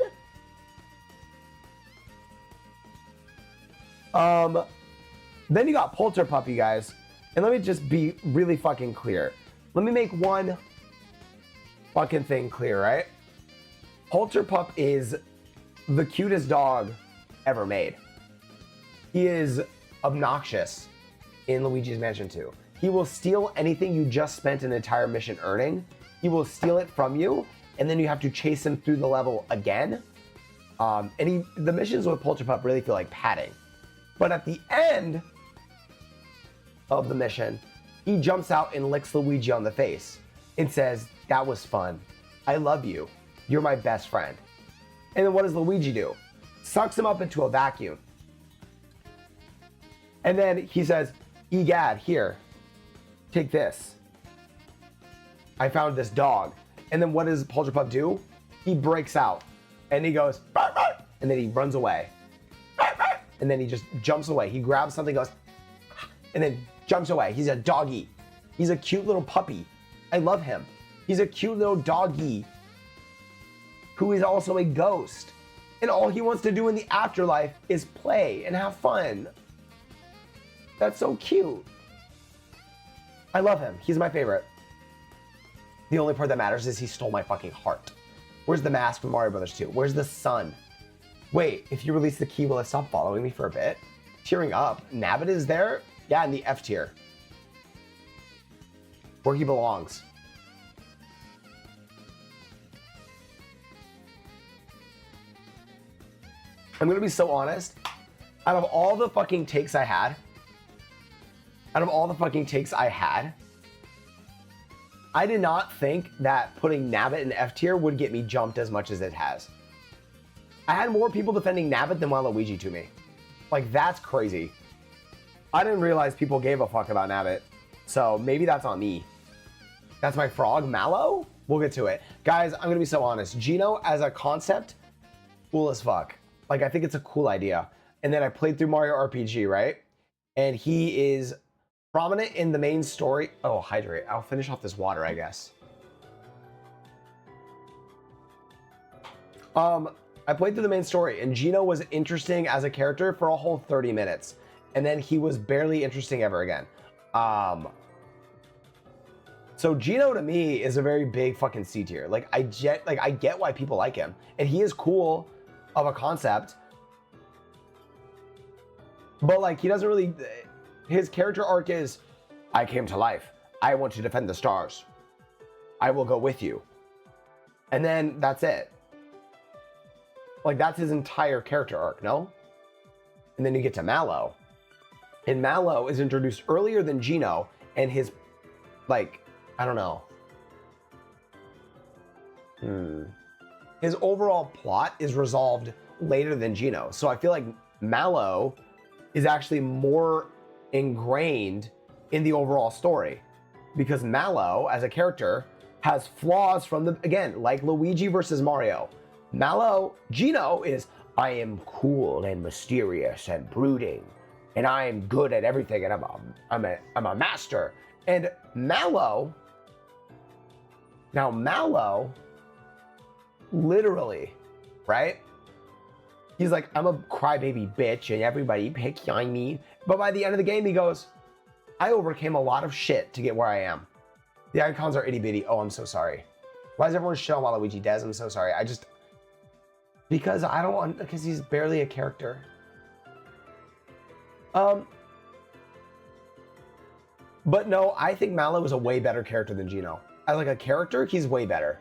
Then you got Polterpup, you guys. And let me just be really fucking clear. Let me make one fucking thing clear, right? Polterpup is the cutest dog ever made. He is obnoxious in Luigi's Mansion 2. He will steal anything you just spent an entire mission earning. He will steal it from you, and then you have to chase him through the level again. The missions with Polterpup really feel like padding. But at the end of the mission, he jumps out and licks Luigi on the face and says, "That was fun. I love you. You're my best friend." And then what does Luigi do? Sucks him up into a vacuum. And then he says, "Egad, here, take this. I found this dog." And then what does Polterpup do? He breaks out and he goes, "Bark, bark," and then he runs away. "Bark, bark," and then he just jumps away. He grabs something, goes, and then jumps away. He's a doggy. He's a cute little puppy. I love him. He's a cute little doggy who is also a ghost. And all he wants to do in the afterlife is play and have fun. That's so cute. I love him. He's my favorite. The only part that matters is he stole my fucking heart. Where's the mask from Mario Brothers 2? Where's the sun? Wait, if you release the key, will it stop following me for a bit? Tearing up. Nabbit is there? Yeah, in the F tier. Where he belongs. I'm gonna be so honest. Out of all the fucking takes I had, I did not think that putting Nabbit in F tier would get me jumped as much as it has. I had more people defending Nabbit than Waluigi to me. Like, that's crazy. I didn't realize people gave a fuck about Nabbit. So maybe that's on me. That's my frog, Mallow? We'll get to it. Guys, I'm gonna be so honest. Geno as a concept, cool as fuck. Like, I think it's a cool idea. And then I played through Mario RPG, right? And he is prominent in the main story. Oh, hydrate. I'll finish off this water, I guess. I played through the main story, and Geno was interesting as a character for a whole 30 minutes. And then he was barely interesting ever again. So Geno to me is a very big fucking C tier. Like, I get why people like him. And he is cool of a concept. But like, he doesn't really, his character arc is, I came to life. I want to defend the stars. I will go with you. And then that's it. Like, that's his entire character arc, no? And then you get to Mallow. And Mallow is introduced earlier than Geno, and his, like, I don't know. His overall plot is resolved later than Geno. So I feel like Mallow is actually more ingrained in the overall story, because Mallow as a character has flaws from the, again, like Luigi versus Mario. Geno is, I am cool and mysterious and brooding, and I am good at everything, and I'm a master. And Mallow, literally, right? He's like, I'm a crybaby bitch and everybody picks on me. But by the end of the game, he goes, I overcame a lot of shit to get where I am. The icons are itty bitty. Oh, I'm so sorry. Why is everyone showing Waluigi? Des, I'm so sorry. Because I don't want, because he's barely a character. But no, I think Mallow is a way better character than Gino. As like a character, he's way better.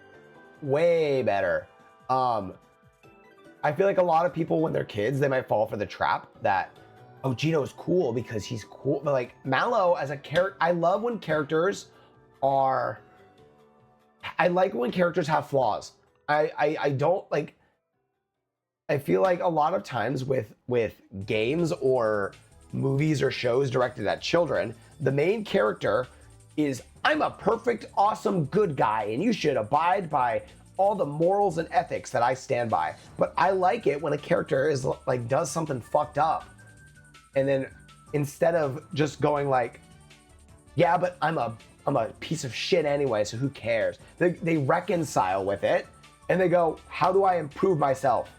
Way better. I feel like a lot of people, when they're kids, they might fall for the trap that, oh, Gino's cool because he's cool. But like Mallow as a character, I love when characters are, I like when characters have flaws. I don't like, I feel like a lot of times with games or movies or shows directed at children, the main character is, I'm a perfect, awesome, good guy, and you should abide by all the morals and ethics that I stand by. But I like it when a character is like does something fucked up, and then instead of just going like, yeah, but I'm a piece of shit anyway, so who cares? They reconcile with it, and they go, how do I improve myself?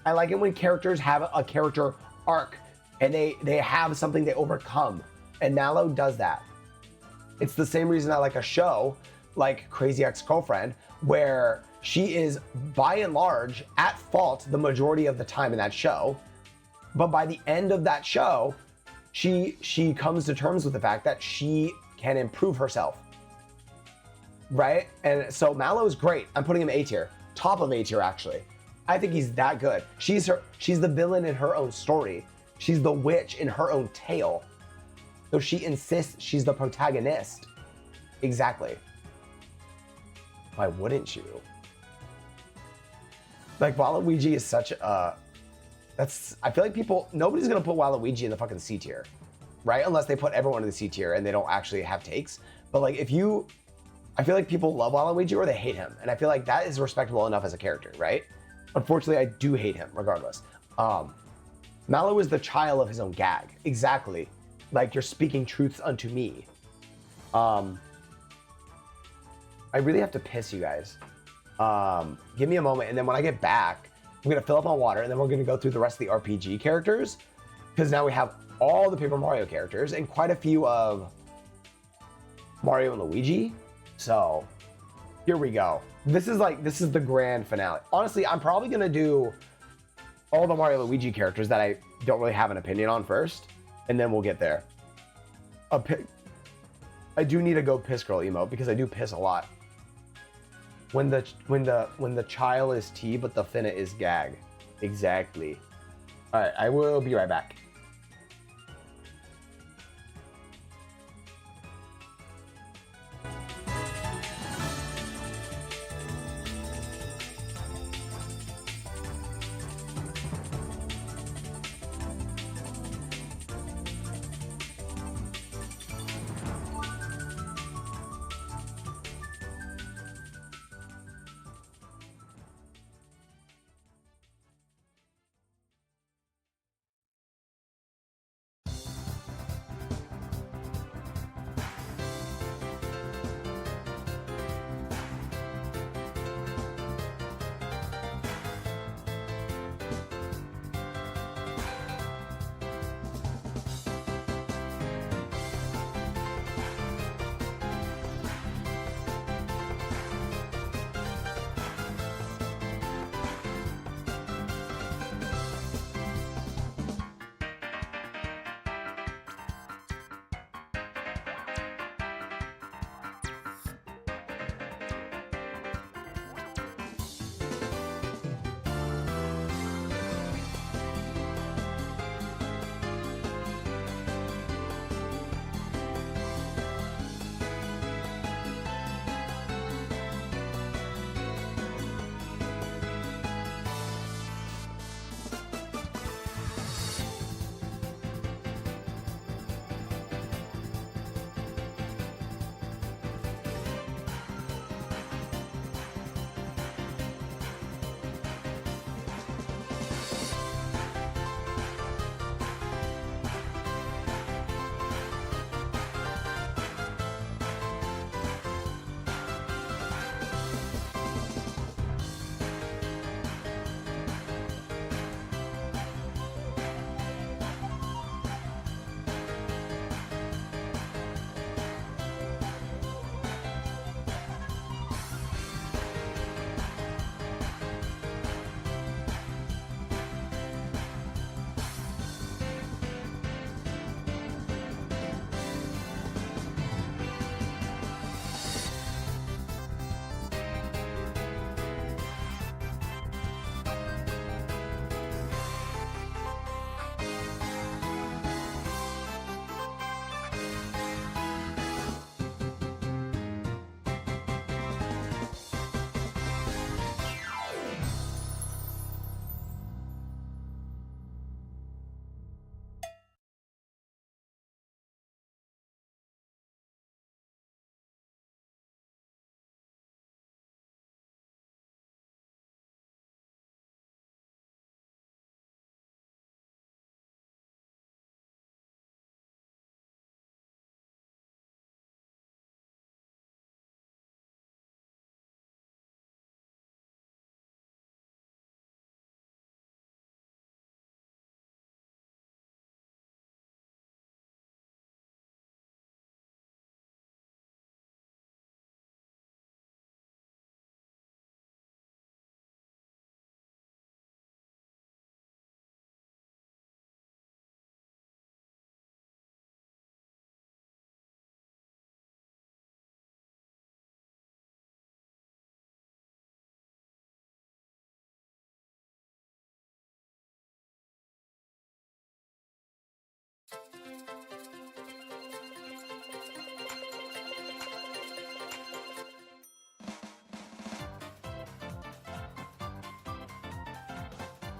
I like it when characters have a character arc, and they have something they overcome, and Mallow does that. It's the same reason I like a show like Crazy Ex-Girlfriend, where she is by and large at fault the majority of the time in that show, but by the end of that show, she comes to terms with the fact that she can improve herself, right? And so Mallow's great. I'm putting him A tier, top of A tier actually. I think he's that good. She's the villain in her own story. She's the witch in her own tale. So she insists she's the protagonist. Exactly. Why wouldn't you? Like Waluigi is such a, I feel like nobody's gonna put Waluigi in the fucking C tier, right? Unless they put everyone in the C tier and they don't actually have takes. But like I feel like people love Waluigi or they hate him. And I feel like that is respectable enough as a character, right? Unfortunately, I do hate him regardless. Mallow is the child of his own gag. Exactly. Like you're speaking truths unto me. I really have to piss, you guys. Give me a moment, and then when I get back, I'm gonna fill up my water, and then we're gonna go through the rest of the RPG characters, because now we have all the Paper Mario characters and quite a few of Mario and Luigi. So here we go. This is the grand finale. Honestly, I'm probably gonna do all the Mario Luigi characters that I don't really have an opinion on first, and then we'll get there. I do need to go piss girl emote because I do piss a lot. When the child is T but the finna is gag. Exactly. All right, I will be right back.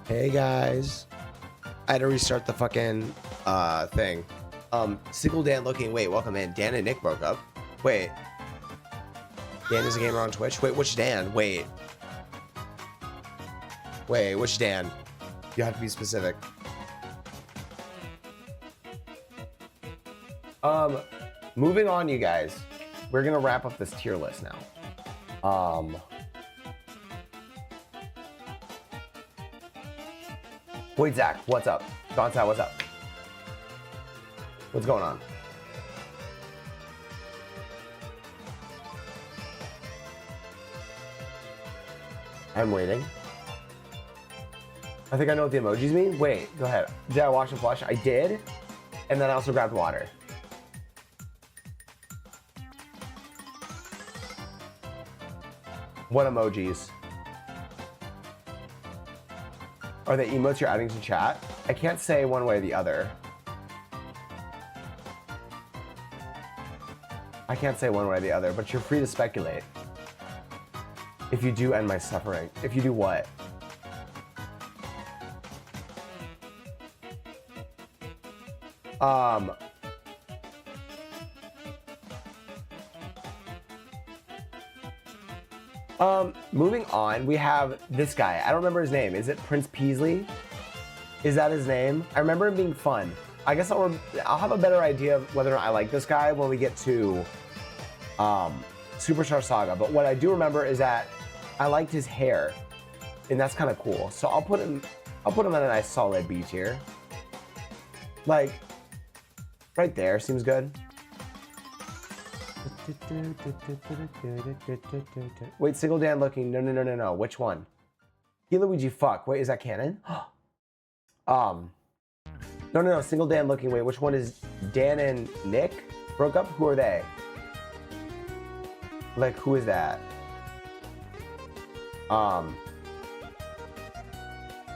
Hey guys, I had to restart the fucking thing. Single Dan looking. Wait, welcome in. Dan and Nick broke up. Wait, Dan is a gamer on Twitch. Wait, which Dan? Wait, which Dan? You have to be specific. Moving on, you guys. We're gonna wrap up this tier list now. Wait, Zach, what's up? Gonzal, what's up? What's going on? I'm waiting. I think I know what the emojis mean. Wait, go ahead. Did I wash and flush? I did. And then I also grabbed water. What emojis? Are they emotes you're adding to chat? I can't say one way or the other. I can't say one way or the other, but you're free to speculate. If you do end my suffering. If you do what? Moving on, we have this guy. I don't remember his name. Is it Prince Peasley? Is that his name? I remember him being fun. I guess I'll have a better idea of whether or not I like this guy when we get to Superstar Saga. But what I do remember is that I liked his hair, and that's kind of cool. So I'll put him at a nice solid B tier. Like right there seems good. Wait, Single Dan looking. No. Which one? Luigi, fuck. Wait, is that canon? No. Single Dan looking. Wait, which one is Dan and Nick broke up? Who are they? Like, who is that?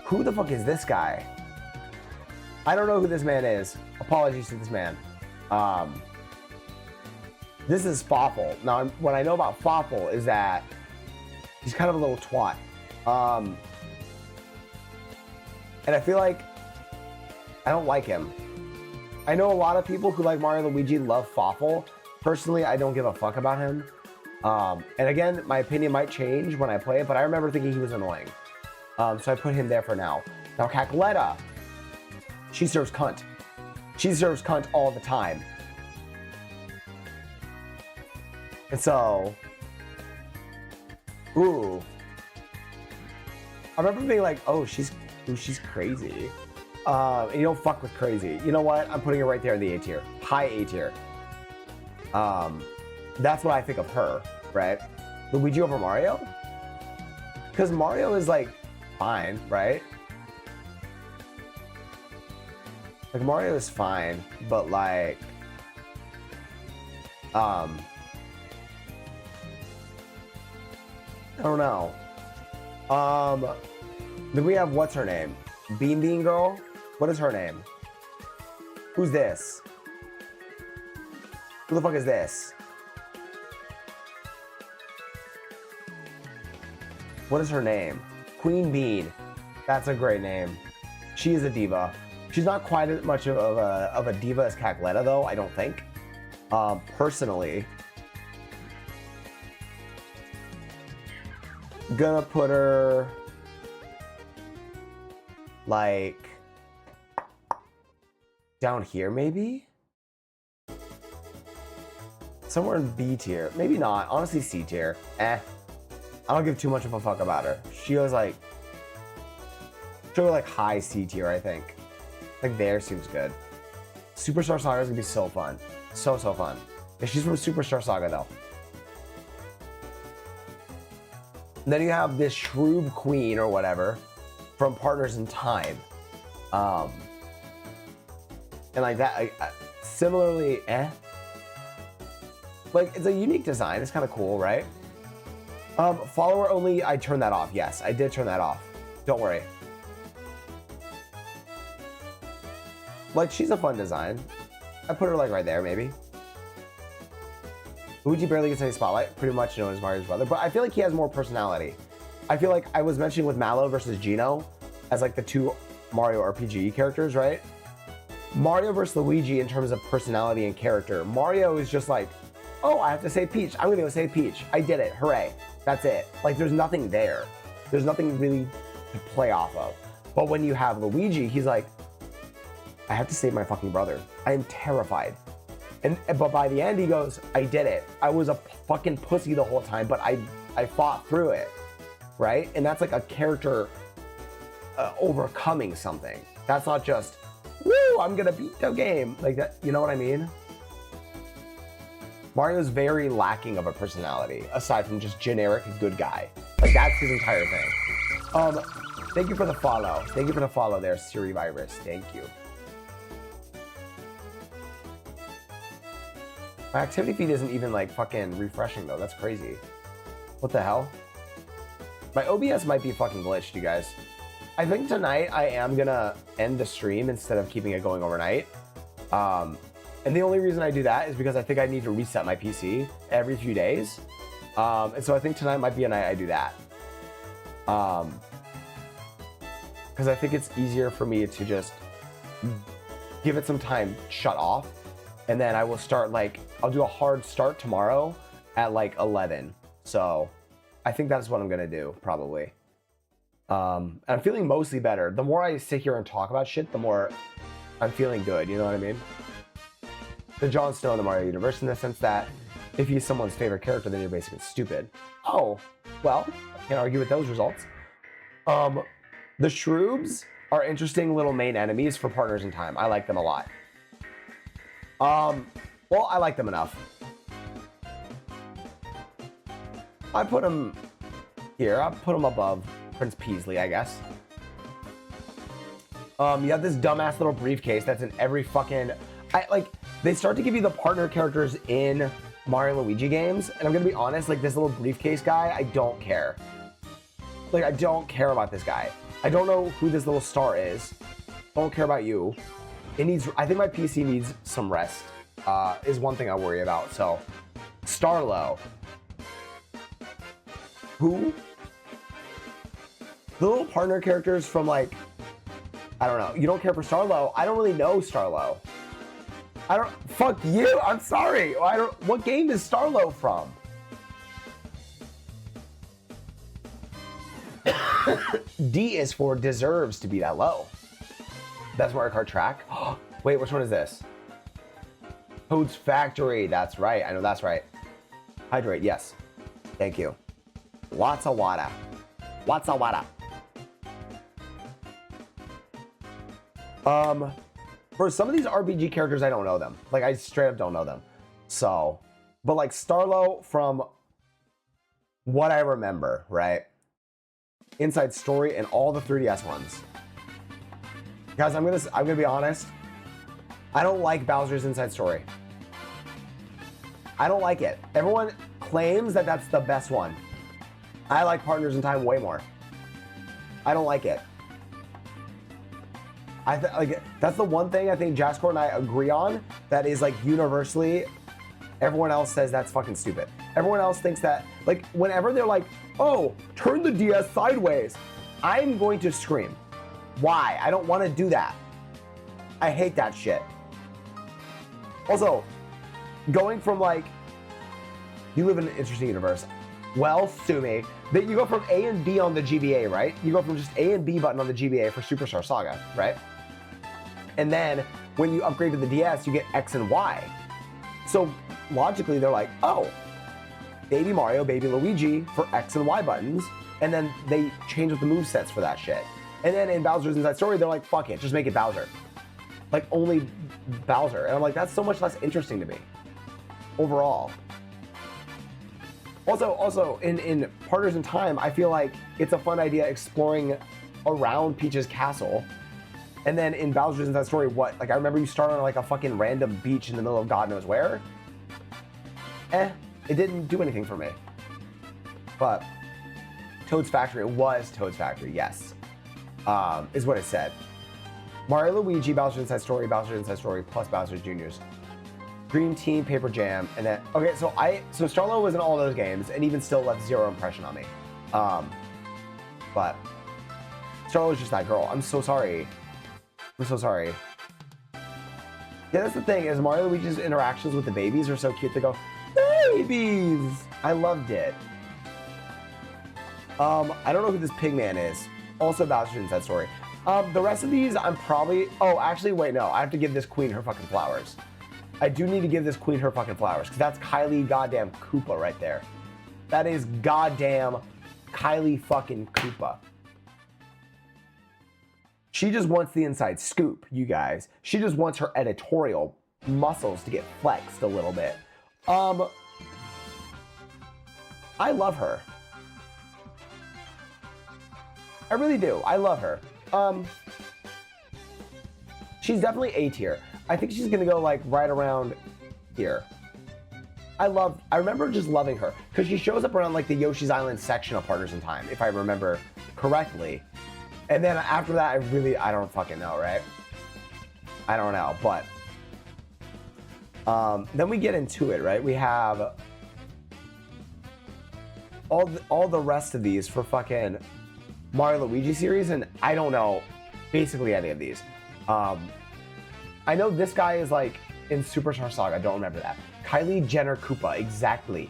Who the fuck is this guy? I don't know who this man is. Apologies to this man. This is Fawful. Now, what I know about Fawful is that he's kind of a little twat. And I feel like I don't like him. I know a lot of people who like Mario Luigi love Fawful. Personally, I don't give a fuck about him. And again, my opinion might change when I play it, but I remember thinking he was annoying. So I put him there for now. Now, Cackletta, she serves cunt. She serves cunt all the time. And so, ooh. I remember being like, oh, she's crazy. And you don't fuck with crazy. You know what? I'm putting her right there in the A tier. High A tier. That's what I think of her, right? Luigi over Mario? Because Mario is like, fine, right? Like, Mario is fine, but like, I don't know. Then we have, what's her name? Bean Girl? What is her name? Who's this? Who the fuck is this? What is her name? Queen Bean. That's a great name. She is a diva. She's not quite as much of a diva as Cackletta, though, I don't think. Personally, gonna put her like down here, maybe somewhere in B tier. Maybe not. Honestly, C tier. I don't give too much of a fuck about her. She was like, high C tier, I think. Like, there seems good. Superstar Saga is gonna be so fun. So fun. Yeah, she's from Superstar Saga, though. And then you have this Shroob Queen or whatever from Partners in Time. And like that, similarly, like, it's a unique design. It's kind of cool, right? Follower only, I turned that off. Yes, I did turn that off. Don't worry. Like, she's a fun design. I put her like right there, maybe. Luigi barely gets any spotlight, pretty much known as Mario's brother, but I feel like he has more personality. I feel like I was mentioning with Mallow versus Gino as like the two Mario RPG characters, right? Mario versus Luigi in terms of personality and character. Mario is just like, oh, I have to save Peach. I'm gonna go save Peach. I did it, hooray. That's it. Like, there's nothing there. There's nothing really to play off of. But when you have Luigi, he's like, I have to save my fucking brother. I am terrified. But by the end, he goes, I did it. I was a fucking pussy the whole time, but I fought through it, right? And that's like a character overcoming something. That's not just, woo, I'm gonna beat the game. Like that, you know what I mean? Mario's very lacking of a personality, aside from just generic good guy. Like, that's his entire thing. Thank you for the follow. Thank you for the follow there, Siri Virus. Thank you. My activity feed isn't even like fucking refreshing though. That's crazy. What the hell? My OBS might be fucking glitched, you guys. I think tonight I am gonna end the stream instead of keeping it going overnight. And the only reason I do that is because I think I need to reset my PC every few days. And so I think tonight might be a night I do that. Because I think it's easier for me to just give it some time, shut off, and then I will start like, I'll do a hard start tomorrow at like 11. So I think that's what I'm gonna do, probably. And I'm feeling mostly better. The more I sit here and talk about shit, the more I'm feeling good, you know what I mean? The Jon Snow in the Mario universe, in the sense that if he's someone's favorite character, then you're basically stupid. Oh, well, I can't argue with those results. The Shroobs are interesting little main enemies for Partners in Time. I like them a lot. Well, I like them enough. I put them here. I put them above Prince Peasley, I guess. You have this dumbass little briefcase that's in every fucking... they start to give you the partner characters in Mario and Luigi games, and I'm gonna be honest, like, this little briefcase guy, I don't care. Like, I don't care about this guy. I don't know who this little star is. Don't care about you. It needs... I think my PC needs some rest, is one thing I worry about. So, Starlo. Who? The little partner characters from, like... I don't know. You don't care for Starlo? I don't really know Starlo. I don't... Fuck you! I'm sorry! I don't... What game is Starlo from? D is for deserves to be that low. That's Mario Kart Track. Wait, which one is this? Toad's Factory. That's right. I know that's right. Hydrate. Yes. Thank you. Lots of water. Lots of water. For some of these RPG characters, I don't know them. Like, I straight up don't know them. So, but like Starlo, from what I remember, right? Inside Story and all the 3DS ones. Guys, I'm gonna be honest. I don't like Bowser's Inside Story. I don't like it. Everyone claims that that's the best one. I like Partners in Time way more. I don't like it. Like, that's the one thing I think Jascore and I agree on that is like universally, everyone else says that's fucking stupid. Everyone else thinks that, like, whenever they're like, oh, turn the DS sideways, I'm going to scream. Why? I don't want to do that. I hate that shit. Also, going from like, you live in an interesting universe. Well, sue me. That you go from A and B on the GBA, right? You go from just A and B button on the GBA for Superstar Saga, right? And then when you upgrade to the DS, you get X and Y. So logically, they're like, oh, Baby Mario, Baby Luigi for X and Y buttons. And then they change with the movesets for that shit. And then in Bowser's Inside Story, they're like, fuck it, just make it Bowser. Like, only Bowser. And I'm like, that's so much less interesting to me overall. Also, in Partners in Time, I feel like it's a fun idea exploring around Peach's castle. And then in Bowser's Inside Story, what? Like, I remember you start on like a fucking random beach in the middle of God knows where. It didn't do anything for me. But Toad's Factory, it was Toad's Factory, yes. Is what it said. Mario, Luigi, Bowser's Inside Story, plus Bowser's Jr.'s. Dream Team, Paper Jam, and then okay. So Starlo was in all those games, and even still left zero impression on me. But Starlo was just that girl. I'm so sorry. I'm so sorry. Yeah, that's the thing, is Mario Luigi's interactions with the babies are so cute. They go, babies! I loved it. I don't know who this Pigman is. Also Bowser's Inside Story. The rest of these, I'm probably... Oh, actually, wait, no. I have to give this queen her fucking flowers. I do need to give this queen her fucking flowers, because that's Kylie goddamn Koopa right there. That is goddamn Kylie fucking Koopa. She just wants the inside scoop, you guys. She just wants her editorial muscles to get flexed a little bit. I love her. I really do. I love her. She's definitely A tier. I think she's gonna go like right around here. I remember just loving her because she shows up around like the Yoshi's Island section of Partners in Time, if I remember correctly. And then after that, I don't fucking know, right? I don't know, but then we get into it, right? We have all the rest of these for fucking Mario Luigi series, and I don't know basically any of these. I know this guy is like in Superstar Saga. I don't remember that. Kylie Jenner Koopa, exactly.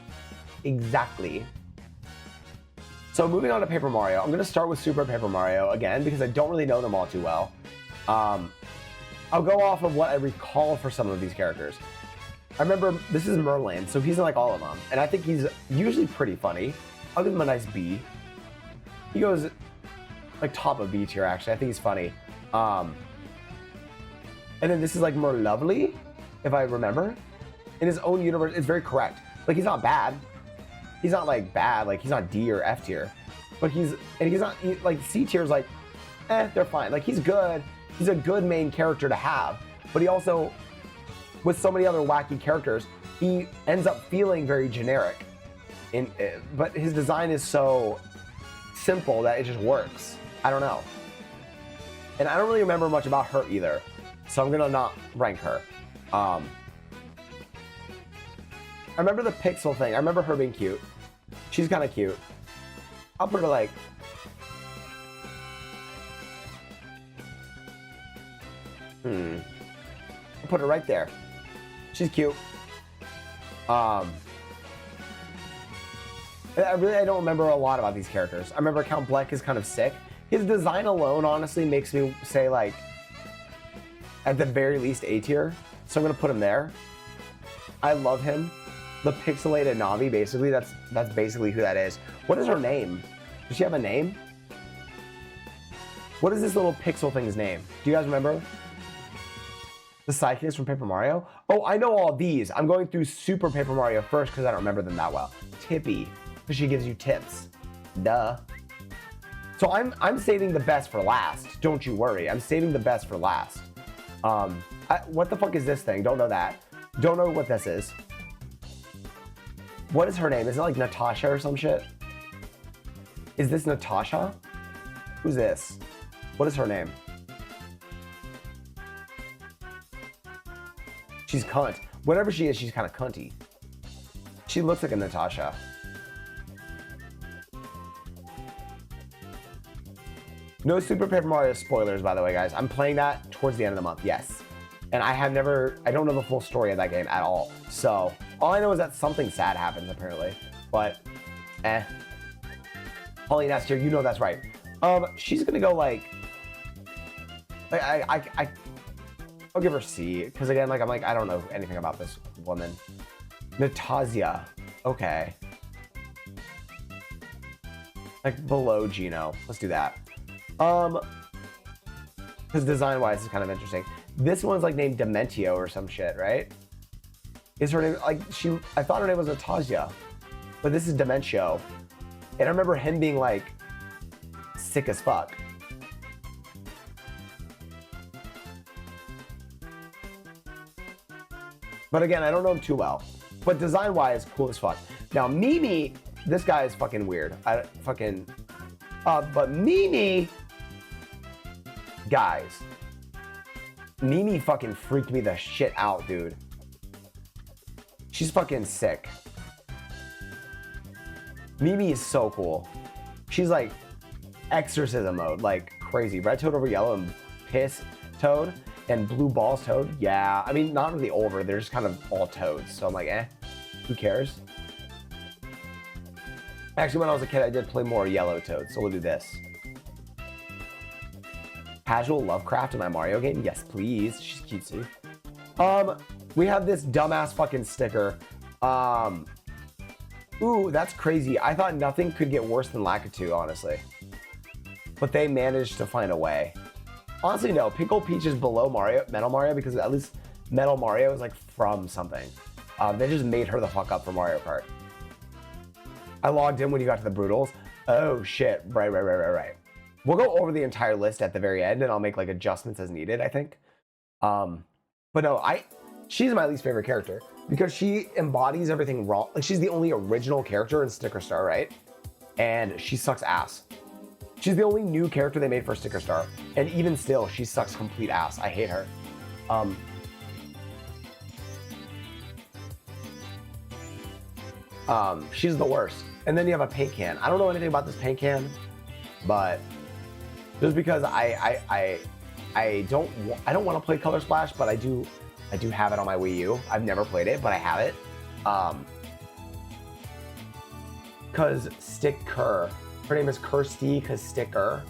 So moving on to Paper Mario, I'm gonna start with Super Paper Mario again because I don't really know them all too well. I'll go off of what I recall for some of these characters. I remember this is Merlin, so he's in like all of them, and I think he's usually pretty funny. I'll give him a nice B. He goes like top of B tier actually. I think he's funny. And then this is like more lovely, if I remember. In his own universe, it's very correct. Like he's not bad. He's not like bad, like he's not D or F tier, but he's not like C tier is like, they're fine. Like he's good. He's a good main character to have, but he also, with so many other wacky characters, he ends up feeling very generic. But his design is so simple that it just works. I don't know. And I don't really remember much about her either, so I'm gonna not rank her. I remember the pixel thing. I remember her being cute. She's kind of cute. I'll put her like... I'll put her right there. She's cute. I don't remember a lot about these characters. I remember Count Bleck is kind of sick. His design alone honestly makes me say like, at the very least A tier. So I'm gonna put him there. I love him. The pixelated Navi, basically, that's basically who that is. What is her name? Does she have a name? What is this little pixel thing's name? Do you guys remember? The Psychics from Paper Mario? Oh, I know all these. I'm going through Super Paper Mario first because I don't remember them that well. Tippy, because she gives you tips. Duh. So I'm saving the best for last. Don't you worry. I'm saving the best for last. What the fuck is this thing? Don't know that. Don't know what this is. What is her name? Is it like Natasha or some shit? Is this Natasha? Who's this? What is her name? She's cunt. Whatever she is, she's kind of cunty. She looks like a Natasha. No Super Paper Mario spoilers, by the way, guys. I'm playing that towards the end of the month, yes. And I don't know the full story of that game at all. So, all I know is that something sad happens, apparently. But, Pauline S tier, you know that's right. She's gonna go like I'll give her C, because again, like, I don't know anything about this woman. Natasia, okay. Like, below Gino, let's do that. Because design-wise, it's kind of interesting. This one's, like, named Dementio or some shit, right? Is her name, like, I thought her name was Natasia, but this is Dementio. And I remember him being, like, sick as fuck. But again, I don't know him too well. But design-wise, cool as fuck. Now, Mimi, this guy is fucking weird. But Mimi, guys, Mimi fucking freaked me the shit out, dude. She's fucking sick. Mimi is so cool. She's like exorcism mode, like crazy. Red toad over yellow and piss toad and blue balls toad. Yeah, I mean, not really over. They're just kind of all toads. So I'm like, who cares? Actually, when I was a kid, I did play more yellow toad. So we'll do this. Casual Lovecraft in my Mario game? Yes, please. She's cutesy. We have this dumbass fucking sticker. Ooh, that's crazy. I thought nothing could get worse than Lakitu, honestly. But they managed to find a way. Honestly, no. Pickle Peach is below Metal Mario, because at least Metal Mario is like from something. They just made her the fuck up for Mario Kart. I logged in when you got to the Brutals. Oh, shit. Right. We'll go over the entire list at the very end, and I'll make like adjustments as needed, I think. But no, she's my least favorite character because she embodies everything wrong. Like, she's the only original character in Sticker Star, right? And she sucks ass. She's the only new character they made for Sticker Star, and even still, she sucks complete ass. I hate her. She's the worst. And then you have a paint can. I don't know anything about this paint can, but just because I don't want to play Color Splash, but I do have it on my Wii U. I've never played it, but I have it. Cause Sticker. Her name is Kirsty cause Sticker.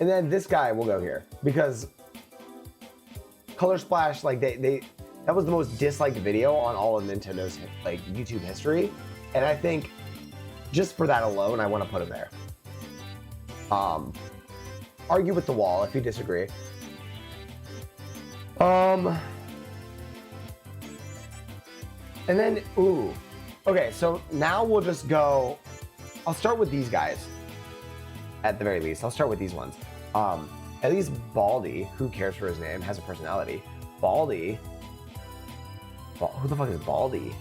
And then this guy will go here because Color Splash, like that was the most disliked video on all of Nintendo's like YouTube history, and I think just for that alone, I want to put him there. Argue with the wall if you disagree. And then okay, so now we'll just go. I'll start with these guys. At the very least, I'll start with these ones. At least Baldy, who cares for his name, has a personality. Baldy. Who the fuck is Baldy?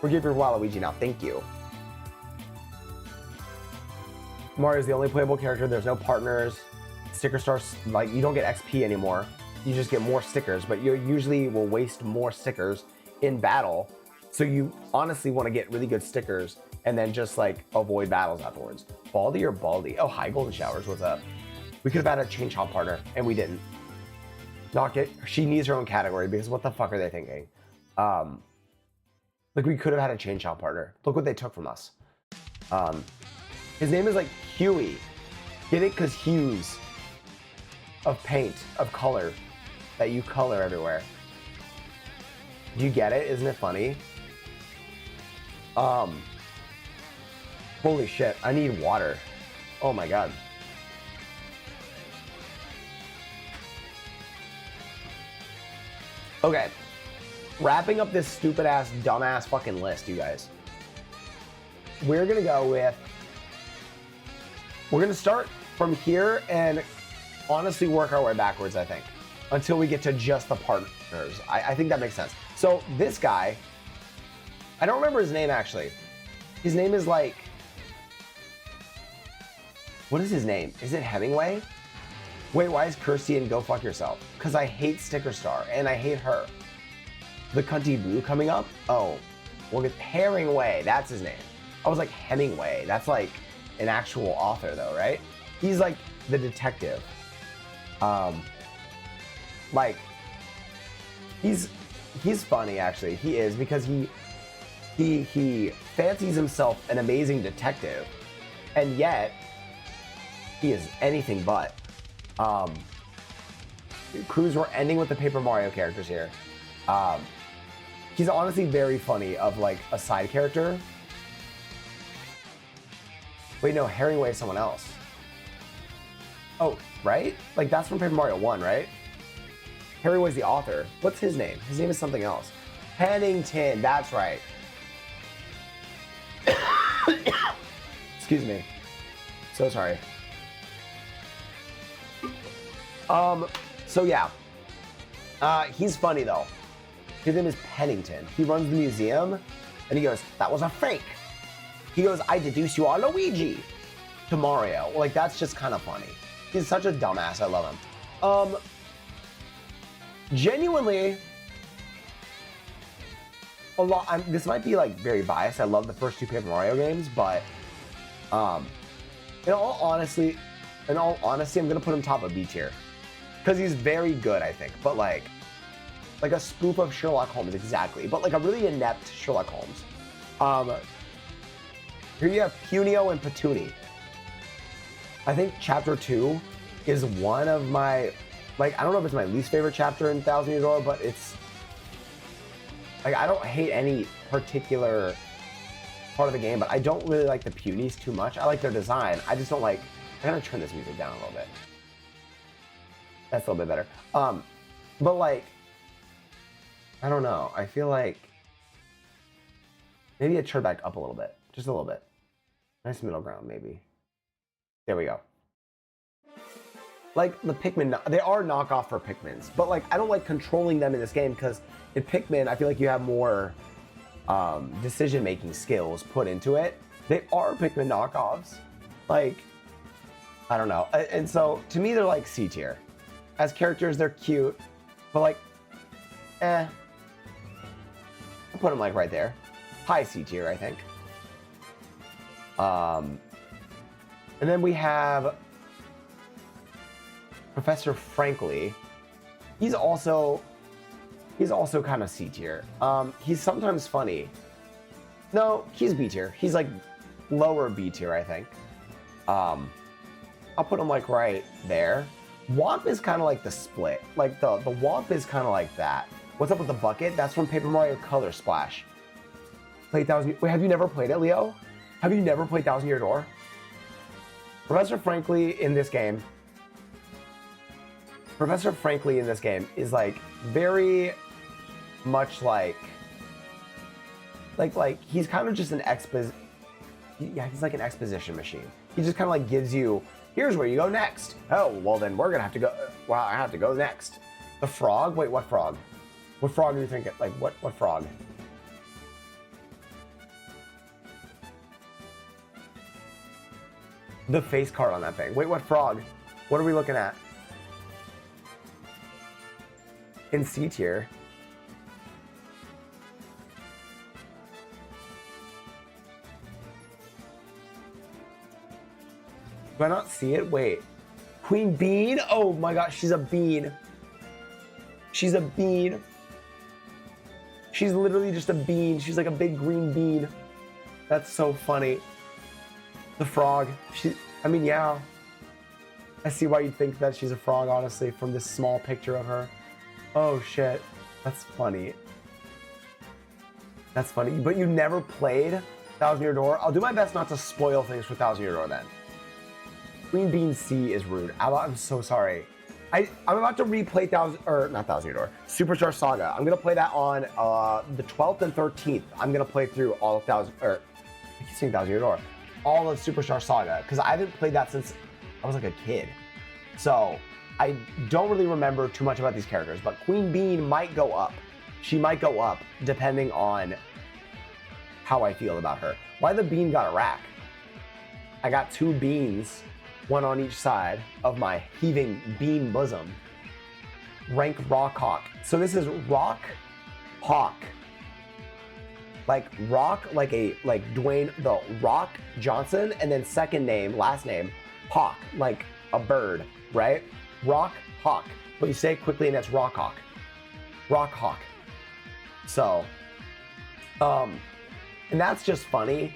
Forgive your Waluigi now, thank you. Mario's the only playable character. There's no partners. Sticker Stars, like, you don't get XP anymore. You just get more stickers, but you usually will waste more stickers in battle. So you honestly want to get really good stickers and then just like avoid battles afterwards. Baldy or Baldy? Oh, hi, Golden Showers, what's up? We could have had a chain chomp partner, and we didn't. She needs her own category, because what the fuck are they thinking? Like, we could have had a chain chomp partner. Look what they took from us. His name is like Huey. Get it? Because hues of paint, of color, that you color everywhere. Do you get it? Isn't it funny? Holy shit, I need water. Oh my god. Okay, wrapping up this stupid ass, dumbass fucking list, you guys. We're gonna start from here and honestly work our way backwards, I think, until we get to just the partners. I think that makes sense. So this guy, I don't remember his name actually. His name is like, what is his name? Is it Hemingway? Wait, why is Kirsty in Go Fuck Yourself? Because I hate Sticker Star and I hate her. The Cunty Blue coming up? Oh, we'll get Herringway, that's his name. I was like, Hemingway, that's like an actual author though, right? He's like the detective. Like, he's funny actually, he is, because he fancies himself an amazing detective, and yet he is anything but. Cruz, we're ending with the Paper Mario characters here. He's honestly very funny of like a side character. Wait, no, Herringway is someone else. Oh, right? Like, that's from Paper Mario 1, right? Herringway's the author. What's his name? His name is something else. Pennington, that's right. Excuse me. So sorry. So yeah. He's funny though. His name is Pennington. He runs the museum and he goes, that was a fake. He goes, I deduce you are Luigi to Mario. Like, that's just kind of funny. He's such a dumbass. I love him. Genuinely, a lot. This might be like very biased. I love the first two Paper Mario games, but in all honesty, I'm gonna put him top of B tier because he's very good, I think. But like a spoof of Sherlock Holmes, exactly. But like a really inept Sherlock Holmes. Here you have Punio and Petuni. I think Chapter 2 is one of my, like, I don't know if it's my least favorite chapter in Thousand Year Door, but it's, like, I don't hate any particular part of the game, but I don't really like the Punies too much. I like their design. I just don't like, I gotta turn this music down a little bit. That's a little bit better. But like, I don't know. I feel like maybe it turned back up a little bit, just a little bit. Nice middle ground, maybe. There we go. Like the Pikmin, they are knockoff for Pikmins, but like I don't like controlling them in this game because in Pikmin, I feel like you have more decision-making skills put into it. They are Pikmin knockoffs. Like, I don't know. And so to me, they're like C tier. As characters, they're cute, but like, I'll put them like right there. High C tier, I think. And then we have Professor Frankly. He's also kind of C tier. He's sometimes funny. No, he's B tier. He's like lower B tier, I think. I'll put him like right there. Womp is kind of like the split. Like the Womp is kind of like that. What's up with the bucket? That's from Paper Mario Color Splash. Play Wait, have you never played it, Leo? Have you never played Thousand Year Door? Professor Frankly in this game is like very much like he's kind of just an he's like an exposition machine. He just kind of like gives you, here's where you go next. Oh, well then we're gonna have to go, well, I have to go next. The frog? Wait, what frog? What frog are you thinking? Like what frog? The face card on that thing. Wait, what frog? What are we looking at? In C tier. Do I not see it? Wait. Queen Bean? Oh my gosh, she's a bean. She's a bean. She's literally just a bean. She's like a big green bean. That's so funny. The frog. Yeah. I see why you'd think that she's a frog, honestly, from this small picture of her. Oh shit. That's funny. That's funny. But you never played Thousand Year Door? I'll do my best not to spoil things for Thousand Year Door then. Queen Bean C is rude. I'm so sorry. I'm about to replay not Thousand Year Door, Superstar Saga. I'm gonna play that on the 12th and 13th. I'm gonna play through all of I keep saying Thousand Year Door. All of Superstar Saga, because I haven't played that since I was like a kid. So I don't really remember too much about these characters, but Queen Bean might go up. She might go up depending on how I feel about her. Why the bean got a rack? I got two beans, one on each side of my heaving bean bosom. Rank Rock Hawk. So this is Rock Hawk. Like Rock, like Dwayne The Rock Johnson, and then second name, last name, Hawk, like a bird, right? Rock Hawk. But you say it quickly and it's Rock Hawk. Rock Hawk. So, and that's just funny.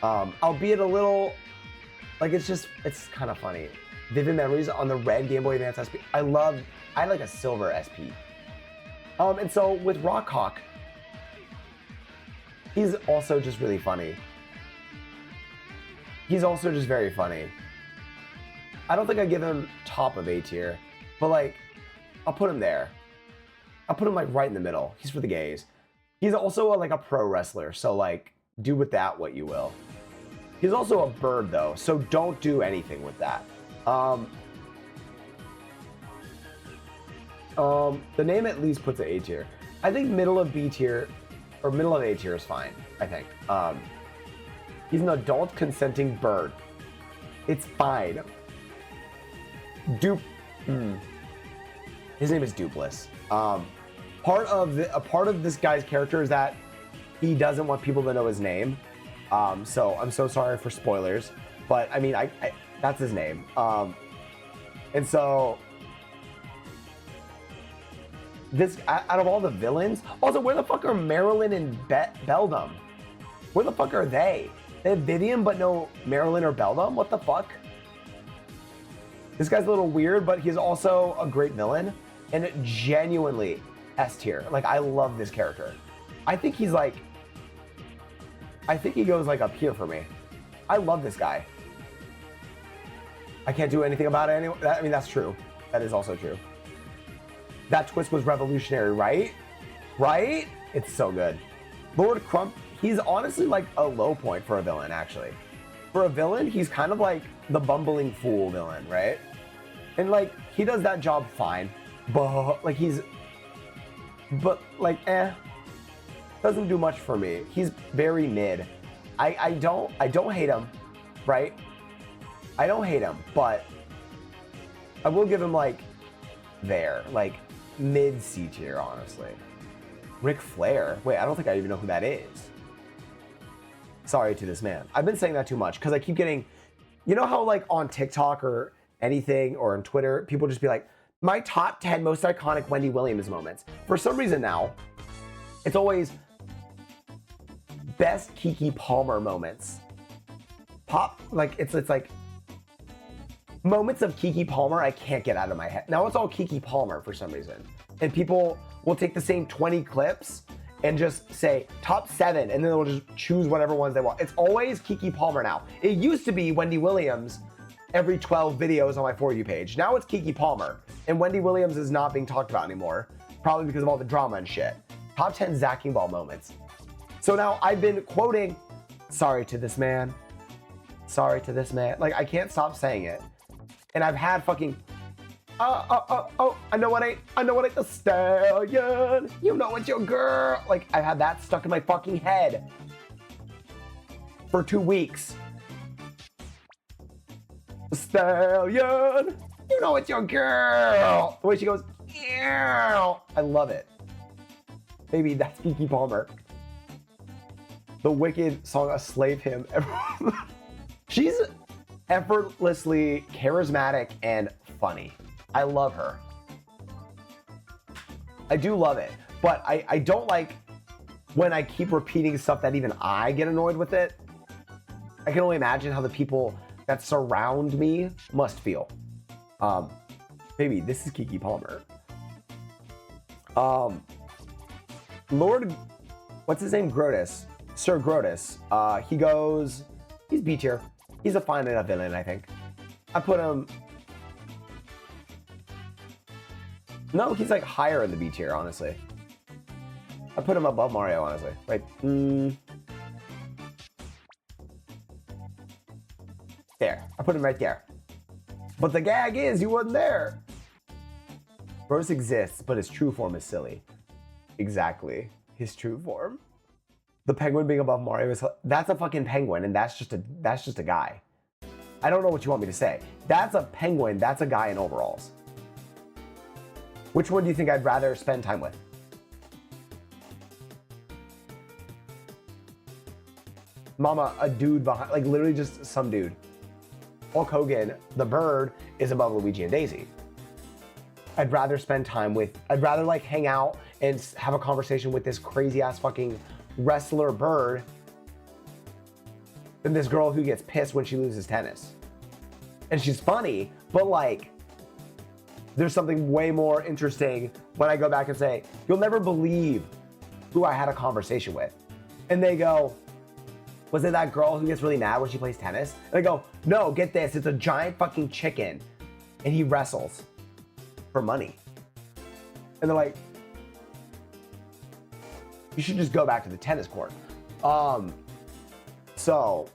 Albeit a little, like it's kind of funny. Vivid Memories on the red Game Boy Advance SP. I had like a silver SP. And so with Rock Hawk, he's also just really funny. He's also just very funny. I don't think I give him top of A tier, but like, I'll put him there. I'll put him like right in the middle. He's for the gays. He's also like a pro wrestler, so like, do with that what you will. He's also a bird though, so don't do anything with that. The name at least puts it A tier. I think middle of B tier or middle of A tier is fine, I think. He's an adult consenting bird. It's fine. His name is Dupless. Part of this guy's character is that he doesn't want people to know his name. So I'm so sorry for spoilers, but I mean, that's his name. And so this, out of all the villains, also where the fuck are Marilyn and Beldam? Where the fuck are they? They have Vivian, but no Marilyn or Beldam? What the fuck? This guy's a little weird, but he's also a great villain and genuinely S tier. Like, I love this character. I think he goes like up here for me. I love this guy. I can't do anything about it anyway. I mean, that's true. That is also true. That twist was revolutionary, right? Right? It's so good. Lord Crump, he's honestly like a low point for a villain, actually. For a villain, he's kind of like the bumbling fool villain, right? And like, he does that job fine. But like, doesn't do much for me. He's very mid. I don't hate him, right? I don't hate him, but I will give him like mid C tier, honestly. Ric Flair. Wait, I don't think I even know who that is. Sorry to this man. I've been saying that too much because I keep getting, you know how like on TikTok or anything or on Twitter, people just be like, my top 10 most iconic Wendy Williams moments. For some reason now, it's always best Keke Palmer moments. It's like moments of Keke Palmer I can't get out of my head. Now it's all Keke Palmer for some reason. And people will take the same 20 clips and just say top 7, and then they'll just choose whatever ones they want. It's always Keke Palmer now. It used to be Wendy Williams every 12 videos on my For You page. Now it's Keke Palmer. And Wendy Williams is not being talked about anymore, probably because of all the drama and shit. Top 10 Zackingball moments. So now I've been quoting, sorry to this man. Sorry to this man. Like, I can't stop saying it. And I've had fucking, I know what ain't the stallion. You know it's your girl. Like, I've had that stuck in my fucking head for 2 weeks. The stallion. You know it's your girl. The way she goes, ew. I love it. Maybe that's Keke Palmer. The Wicked song, A Slave Hymn. She's effortlessly charismatic and funny. I love her. I do love it, but I don't like when I keep repeating stuff that even I get annoyed with it. I can only imagine how the people that surround me must feel. Maybe this is Keke Palmer. Lord, what's his name? Grotus. Sir Grotus. He's B tier. He's a fine enough villain, I think. I put him, no, he's like higher in the B tier, honestly. I put him above Mario, honestly. Like, there. I put him right there. But the gag is, he wasn't there. Grotus exists, but his true form is silly. Exactly. His true form. The penguin being above Mario is, that's a fucking penguin, and that's just a guy. I don't know what you want me to say. That's a penguin, that's a guy in overalls. Which one do you think I'd rather spend time with? Mama, a dude behind, like literally just some dude. Hulk Hogan, the bird, is above Luigi and Daisy. I'd rather spend time with, I'd rather like hang out and have a conversation with this crazy ass fucking wrestler bird than this girl who gets pissed when she loses tennis. And she's funny, but like, there's something way more interesting when I go back and say, you'll never believe who I had a conversation with. And they go, was it that girl who gets really mad when she plays tennis? And I go, no, get this, it's a giant fucking chicken and he wrestles for money. And they're like, you should just go back to the tennis court. So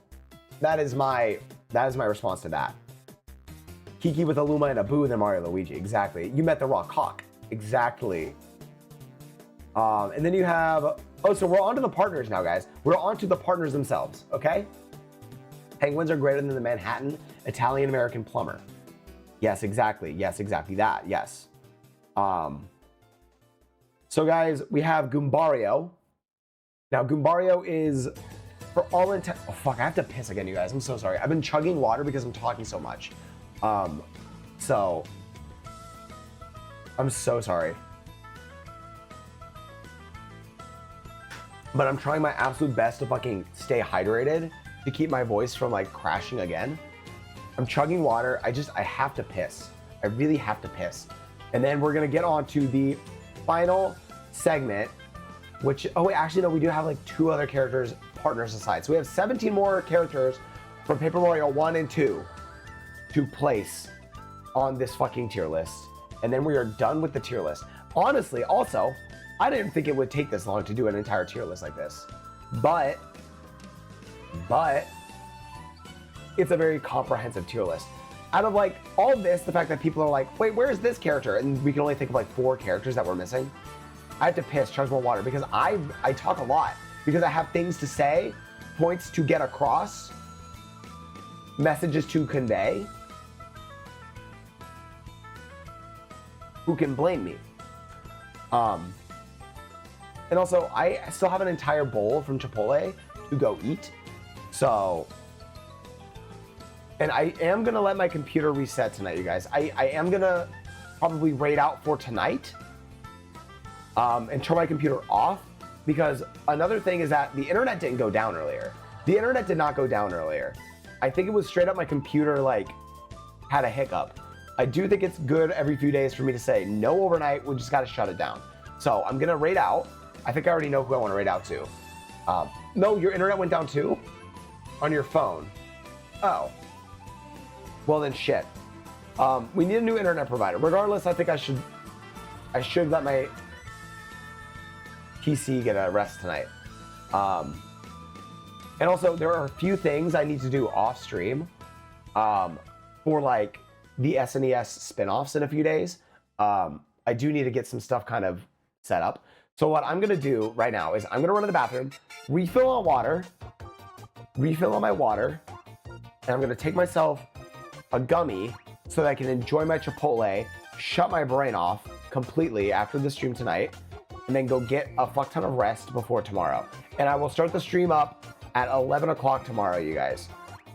That is my response to that. Kiki with a Luma and a Boo, then Mario Luigi. Exactly. You met the Rock Hawk. Exactly. And then you have, oh, so we're on to the partners now, guys. We're on to the partners themselves, okay? Penguins are greater than the Manhattan Italian-American plumber. Yes, exactly. Yes, exactly that. Yes. So, guys, we have Goombario. Now, Goombario is, for all intent... Oh, fuck, I have to piss again, you guys. I'm so sorry. I've been chugging water because I'm talking so much. So, I'm so sorry. But I'm trying my absolute best to fucking stay hydrated to keep my voice from like crashing again. I'm chugging water. I have to piss. I really have to piss. And then we're gonna get on to the final segment, which, oh wait, actually no, we do have like 2 other characters, partners aside. So we have 17 more characters from Paper Mario 1 and 2 to place on this fucking tier list. And then we are done with the tier list. Honestly, also, I didn't think it would take this long to do an entire tier list like this, but it's a very comprehensive tier list. Out of like all of this, the fact that people are like, wait, where's this character? And we can only think of like 4 characters that we're missing. I have to piss, chug more water, because I talk a lot, because I have things to say, points to get across, messages to convey. Who can blame me? And also, I still have an entire bowl from Chipotle to go eat. So, and I am gonna let my computer reset tonight, you guys. I am gonna probably raid out for tonight and turn my computer off, because another thing is that the internet didn't go down earlier. The internet did not go down earlier. I think it was straight up my computer like had a hiccup. I do think it's good every few days for me to say no overnight, we just gotta shut it down. So I'm gonna raid out. I think I already know who I want to raid out to. No, your internet went down too? On your phone? Oh. Well then shit. We need a new internet provider. Regardless, I think I should let my PC get a rest tonight. And also, there are a few things I need to do off stream for like the SNES spin-offs in a few days. I do need to get some stuff kind of set up. So what I'm gonna do right now is I'm gonna run to the bathroom, refill on my water, and I'm gonna take myself a gummy so that I can enjoy my Chipotle, shut my brain off completely after the stream tonight, and then go get a fuck ton of rest before tomorrow. And I will start the stream up at 11 o'clock tomorrow, you guys.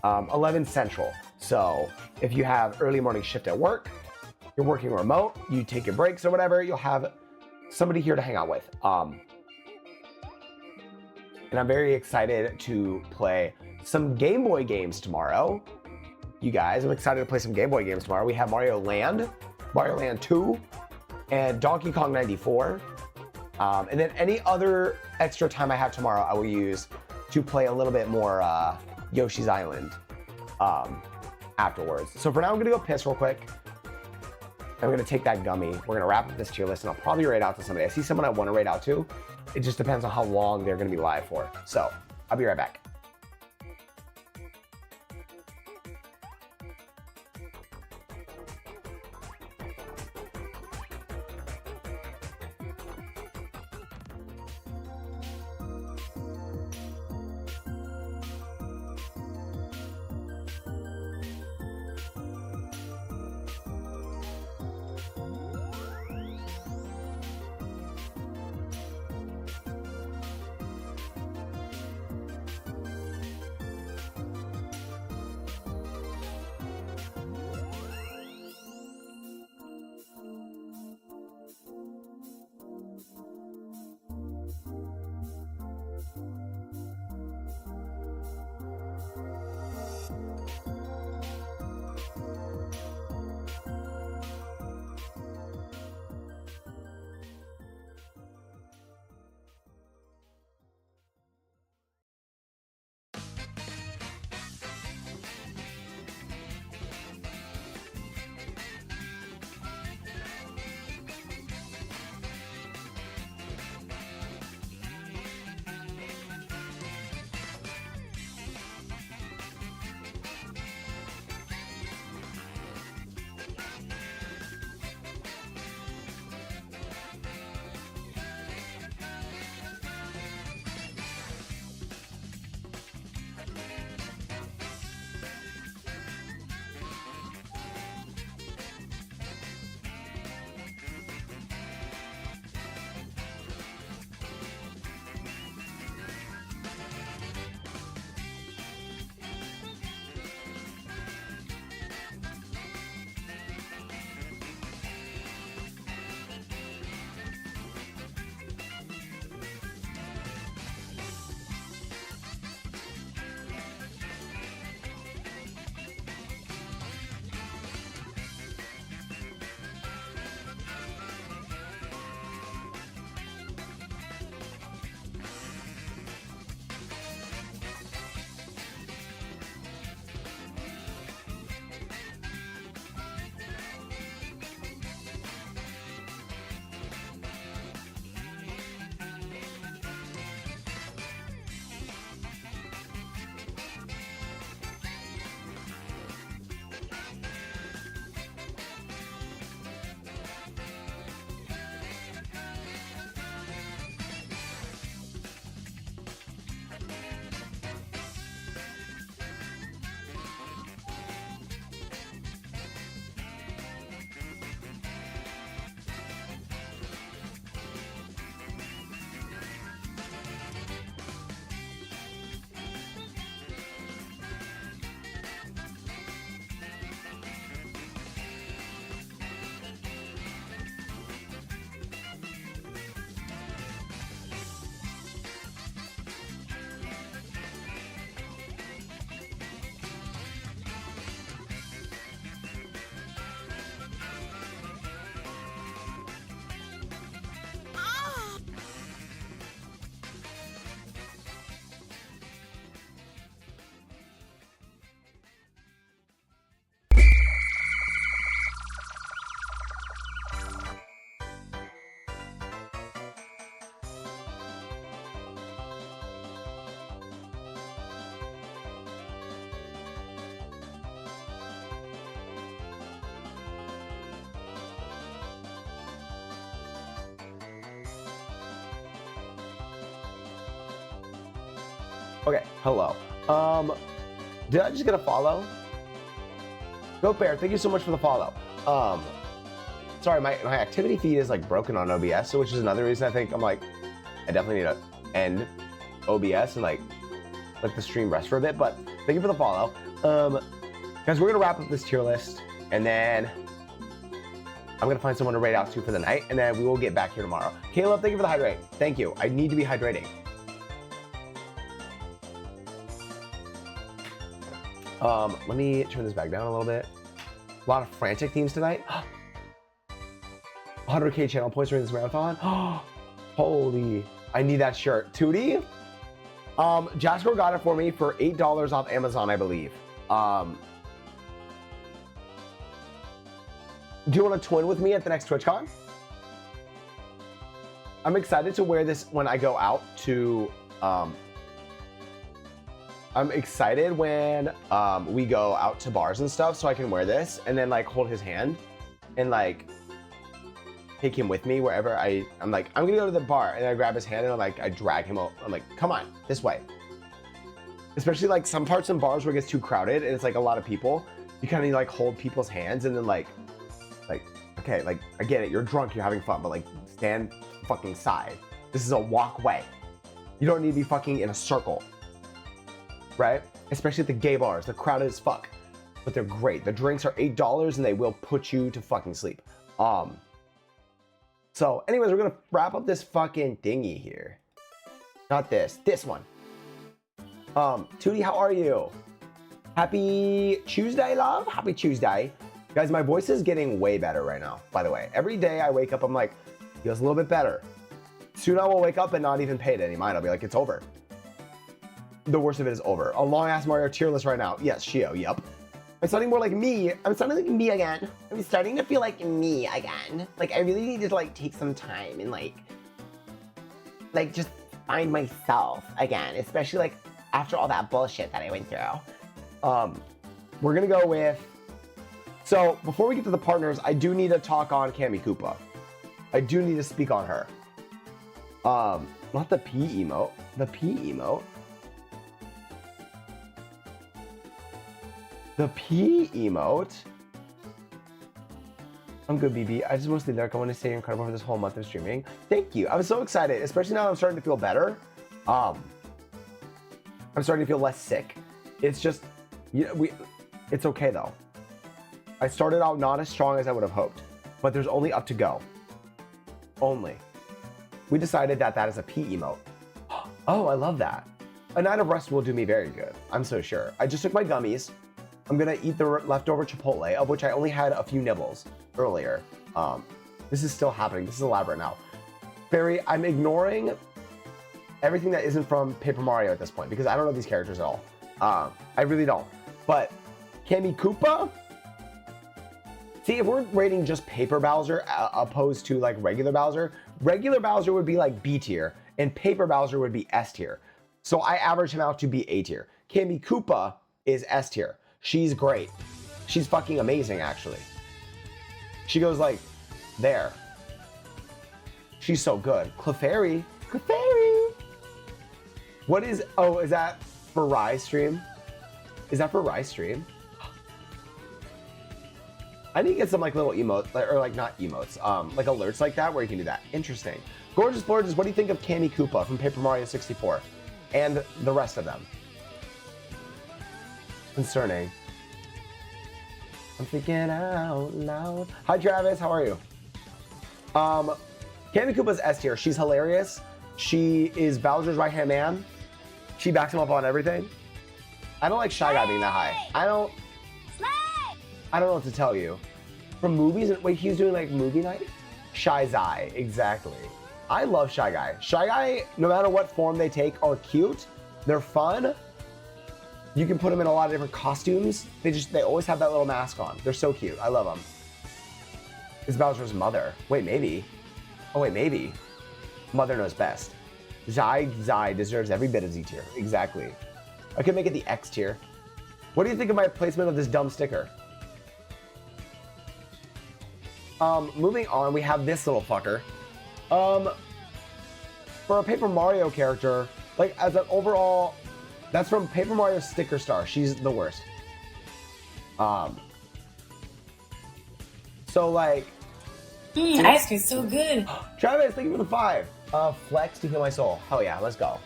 11 Central. So if you have early morning shift at work, you're working remote, you take your breaks or whatever, you'll have somebody here to hang out with. And I'm very excited to play some Game Boy games tomorrow. You guys, I'm excited to play some Game Boy games tomorrow. We have Mario Land 2, and Donkey Kong 94. And then any other extra time I have tomorrow, I will use to play a little bit more Yoshi's Island afterwards. So for now, I'm gonna go piss real quick. I'm gonna take that gummy. We're gonna wrap up this tier list, and I'll probably raid out to somebody. I see someone I want to raid out to. It just depends on how long they're gonna be live for. So I'll be right back. Okay, hello. Did I just get a follow? Goat Bear, thank you so much for the follow. Sorry, my activity feed is like broken on OBS, so which is another reason I think I'm like, I definitely need to end OBS and like let the stream rest for a bit, but thank you for the follow. Guys, we're gonna wrap up this tier list, and then I'm gonna find someone to raid out to for the night, and then we will get back here tomorrow. Caleb, thank you for the hydrate. Thank you. I need to be hydrating. Let me turn this back down a little bit. A lot of frantic themes tonight. 100K channel points during this marathon. Holy, I need that shirt. Tootie? Jasper got it for me for $8 off Amazon, I believe. Do you want to twin with me at the next TwitchCon? I'm excited to wear this when I go out to, I'm excited when we go out to bars and stuff, so I can wear this and then like hold his hand and like take him with me wherever I'm like, I'm gonna go to the bar, and I grab his hand and I drag him out. I'm like, come on, this way. Especially like some parts in bars where it gets too crowded and it's like a lot of people, you kind of need to like hold people's hands and then like, okay, like I get it, you're drunk, you're having fun, but like stand fucking side. This is a walkway. You don't need to be fucking in a circle, right? Especially at the gay bars, they're crowded as fuck, but they're great. The drinks are $8 and they will put you to fucking sleep. So anyways, we're gonna wrap up this fucking thingy here. Not this one. Tootie, how are you? Happy Tuesday, love. Happy Tuesday. Guys, my voice is getting way better right now, by the way. Every day I wake up, I'm like, feels a little bit better. Soon I will wake up and not even pay it any mind. I'll be like, it's over. The worst of it is over. A long ass Mario tier list right now. Yes, Shio, yep. I'm sounding more like me. I'm sounding like me again. I'm starting to feel like me again. Like I really need to like take some time and like just find myself again, especially like after all that bullshit that I went through. We're gonna go with, so before we get to the partners, I do need to talk on Cami Koopa. I do need to speak on her. Not the P emote, the P emote. The P emote. I'm good, BB. I just mostly Derek. I want to say you're incredible for this whole month of streaming. Thank you. I'm so excited, especially now I'm starting to feel better. I'm starting to feel less sick. It's just, it's okay though. I started out not as strong as I would have hoped, but there's only up to go. Only. We decided that that is a P emote. Oh, I love that. A night of rest will do me very good. I'm so sure. I just took my gummies. I'm gonna eat the leftover Chipotle, of which I only had a few nibbles earlier. This is still happening. This is elaborate now. Barry, I'm ignoring everything that isn't from Paper Mario at this point because I don't know these characters at all. I really don't. But Cami Koopa? See, if we're rating just Paper Bowser opposed to like regular Bowser would be like B tier and Paper Bowser would be S tier. So I average him out to be A tier. Cami Koopa is S tier. She's great. She's fucking amazing, actually. She goes like there. She's so good. Clefairy. What is, oh, is that for Rye's stream? Is that for Rye's stream? I need to get some like little emotes, or like not emotes, like alerts like that where you can do that. Interesting. Gorgeous Borges, what do you think of Cami Koopa from Paper Mario 64? And the rest of them? Concerning. I'm thinking out loud. Hi Travis, how are you? Cami Koopa's S tier. She's hilarious. She is Bowser's right-hand man. She backs him up on everything. I don't like Shy Guy being that high. I don't know what to tell you. From movies, wait, he's doing like movie night? Shy Zai, exactly. I love Shy Guy. Shy Guy, no matter what form they take, are cute. They're fun. You can put them in a lot of different costumes. They always have that little mask on. They're so cute. I love them. It's Bowser's mother. Wait, maybe. Oh wait, maybe. Mother knows best. Zai deserves every bit of Z tier. Exactly. I could make it the X tier. What do you think of my placement of this dumb sticker? Moving on, we have this little fucker. For a Paper Mario character, like as an overall That's from Paper Mario Sticker Star. She's the worst. So like, ice cream's so good. Travis, thank you for the 5. Flex to heal my soul. Hell yeah, let's go.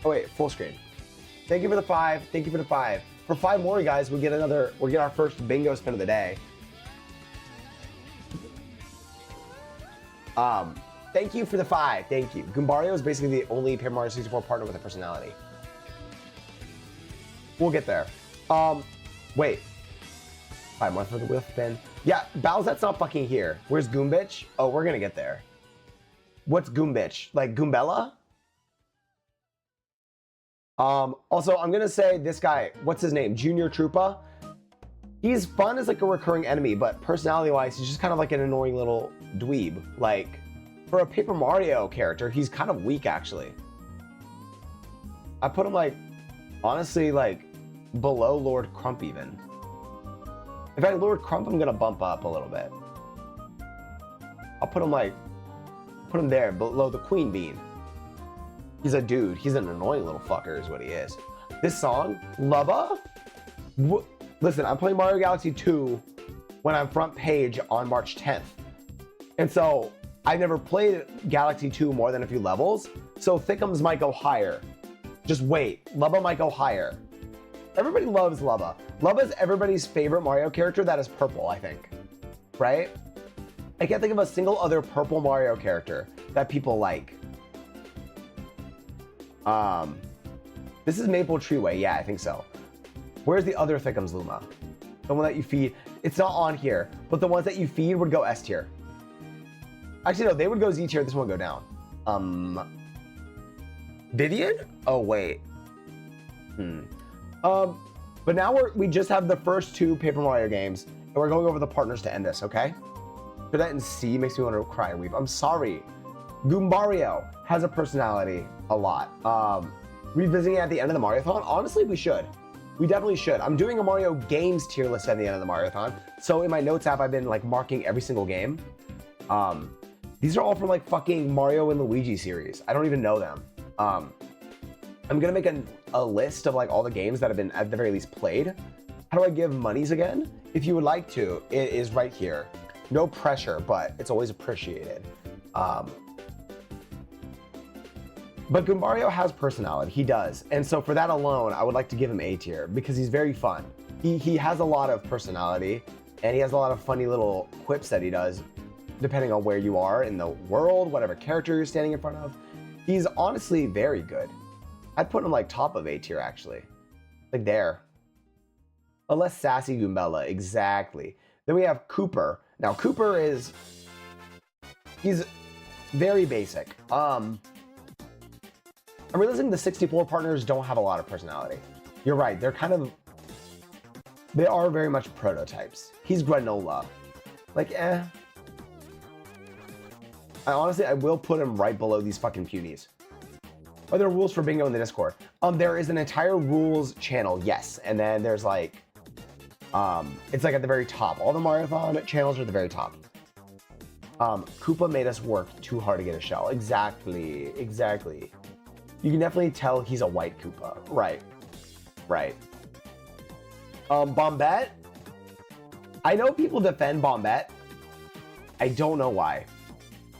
Oh wait, full screen. Thank you for the 5. Thank you for the 5. For 5 more, guys, we'll get our first bingo spin of the day. Thank you for the 5. Thank you. Goombario is basically the only Paper Mario 64 partner with a personality. We'll get there. Wait. 5 more for the wheel spin. Yeah, Bowset's not fucking here. Where's Goombitch? Oh, we're gonna get there. What's Goombitch? Like Goombella? Also, I'm gonna say this guy, what's his name? Junior Troopa. He's fun as like a recurring enemy, but personality-wise, he's just kind of like an annoying little dweeb. Like, for a Paper Mario character, he's kind of weak, actually. I put him like, honestly, like, below Lord Crump even. In fact, Lord Crump, I'm gonna bump up a little bit. I'll put him there, below the Queen Bean. He's a dude. He's an annoying little fucker is what he is. This song, Lubba? Listen, I'm playing Mario Galaxy 2 when I'm front page on March 10th. And so, I've never played Galaxy 2 more than a few levels, so Thickums might go higher. Just wait, Lubba might go higher. Everybody loves Lubba. Lubba is everybody's favorite Mario character that is purple, I think. Right? I can't think of a single other purple Mario character that people like. This is Maple Treeway. Yeah, I think so. Where's the other Thickums Luma? The one that you feed. It's not on here, but the ones that you feed would go S tier. Actually, no, they would go Z tier. This one would go down. Vivian? Oh, wait. But now we just have the first 2 Paper Mario games, and we're going over the partners to end this, okay? Put that in C makes me want to cry and weep. I'm sorry. Goombario has a personality a lot. Revisiting it at the end of the Mariothon? Honestly, we should. We definitely should. I'm doing a Mario games tier list at the end of the Mariothon. So in my notes app, I've been like marking every single game. These are all from like fucking Mario and Luigi series. I don't even know them. I'm gonna make a list of like all the games that have been at the very least played. How do I give monies again? If you would like to, it is right here. No pressure, but it's always appreciated. But Goombario has personality, he does. And so for that alone, I would like to give him A tier because he's very fun. He has a lot of personality and he has a lot of funny little quips that he does depending on where you are in the world, whatever character you're standing in front of. He's honestly very good. I'd put him like top of A tier actually. Like there. A less sassy Goombella, exactly. Then we have Cooper. Now Cooper he's very basic. I'm realizing the 64 partners don't have a lot of personality. You're right, they are very much prototypes. He's granola. Like, eh. I will put him right below these fucking punies. Are there rules for bingo in the Discord? There is an entire rules channel, yes. And then there's like, it's like at the very top. All the Mariothon channels are at the very top. Koopa made us work too hard to get a shell. Exactly, exactly. You can definitely tell he's a white Koopa. Right, right. Bombette? I know people defend Bombette. I don't know why.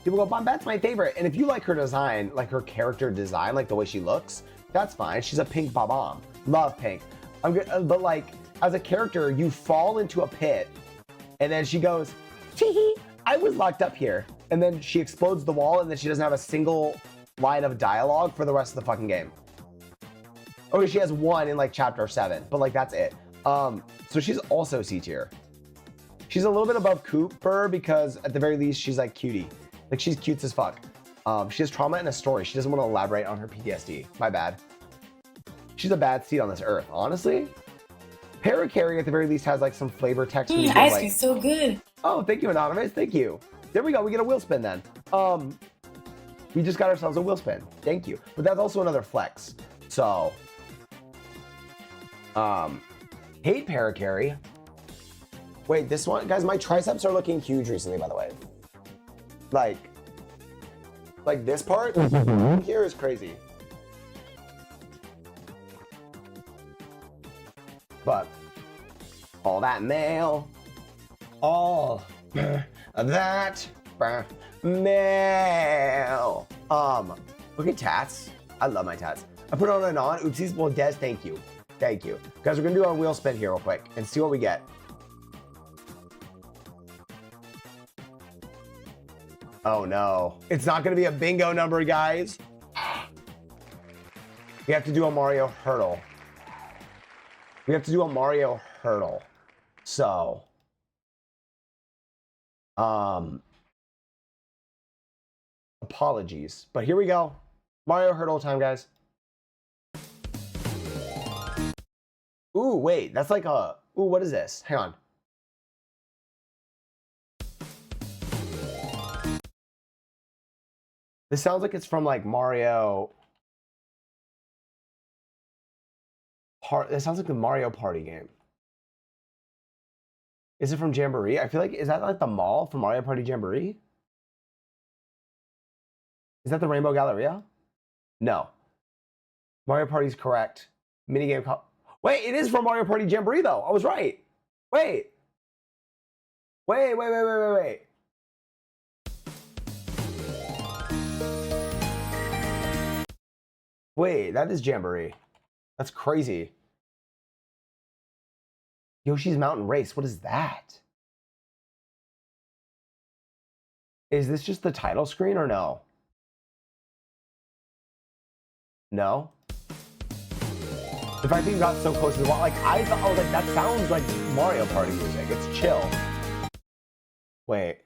People go, Bombette's my favorite. And if you like her design, like her character design, like the way she looks, that's fine. She's a pink Bob-omb. Love pink. But like, as a character, you fall into a pit and then she goes, tee-hee, I was locked up here. And then she explodes the wall and then she doesn't have a single line of dialogue for the rest of the fucking game. Okay, she has one in like chapter 7, but like that's it. So she's also C tier. She's a little bit above Cooper because at the very least she's like cutie. Like she's cute as fuck. She has trauma and a story. She doesn't want to elaborate on her PTSD. My bad. She's a bad seed on this earth, honestly. Paracarry at the very least has like some flavor text. Ice cream's so good. Oh, thank you, Anonymous. Thank you. There we go. We get a wheel spin then. We just got ourselves a wheel spin. Thank you. But that's also another flex. So, hate Paracarry. Wait, this one, guys, my triceps are looking huge recently, by the way. Like this part here is crazy. But all that mail, all that mail. Look at tats. I love my tats. I put on and on. Oopsies. Well, Des, thank you. Thank you. Guys, we're gonna do our wheel spin here real quick and see what we get. Oh no. It's not gonna be a bingo number, guys. We have to do a Mario hurdle. We have to do a Mario hurdle. So, apologies, but here we go. Mario hurdle time, guys. Ooh, wait, that's like a, ooh, what is this? Hang on. This sounds like it's from like Mario. It sounds like the Mario Party game. Is it from Jamboree? I feel like, is that like the mall from Mario Party Jamboree? Is that the Rainbow Galleria? No. Mario Party's correct. Minigame. Wait, it is from Mario Party Jamboree though. I was right. Wait. Wait. Wait, that is Jamboree. That's crazy. Yoshi's Mountain Race. What is that? Is this just the title screen or no? No? The fact that you got so close to the wall, like I thought, oh, like that sounds like Mario Party music. It's chill. Wait.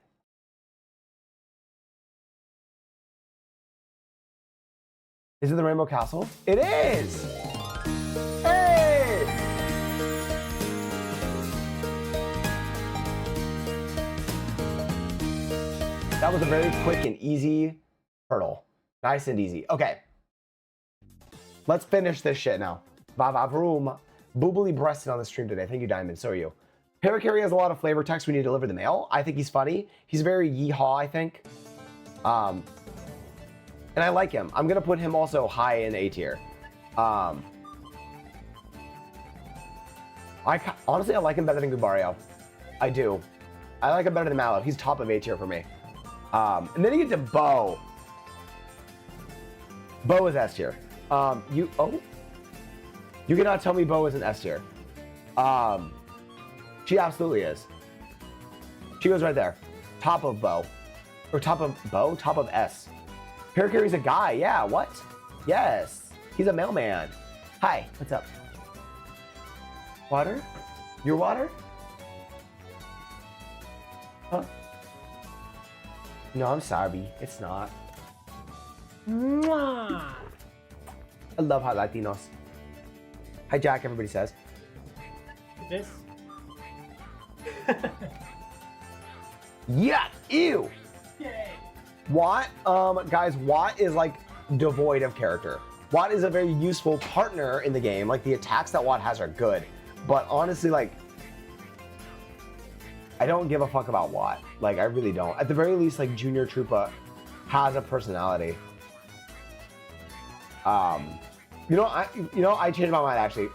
Is it the Rainbow Castle? It is! Hey! That was a very quick and easy hurdle. Nice and easy. Okay. Let's finish this shit now. Vava vroom. Boobily breasted on the stream today. Thank you, Diamond. So are you. Parakarry has a lot of flavor text. We need to deliver the mail. I think he's funny. He's very yeehaw, I think. And I like him. I'm gonna put him also high in A tier. Honestly, I like him better than Gubario. I do. I like him better than Mallow. He's top of A tier for me. And then you get to Bo. Bo is S tier. You cannot tell me Bo is an S tier. She absolutely is. She goes right there. Top of Bo. Or top of Bo? Top of S. Parakarry's a guy. Yeah, what? Yes. He's a mailman. Hi, what's up? Water? Your water? Huh? No, I'm sorry. It's not. Mwah! I love hot Latinos. Hi, Jack, everybody says. This? Yeah, ew! Yay! Watt, guys, Watt is like devoid of character. Watt is a very useful partner in the game. Like the attacks that Watt has are good. But honestly, like, I don't give a fuck about Watt. Like, I really don't. At the very least, like, Junior Troopa has a personality. I changed my mind, actually.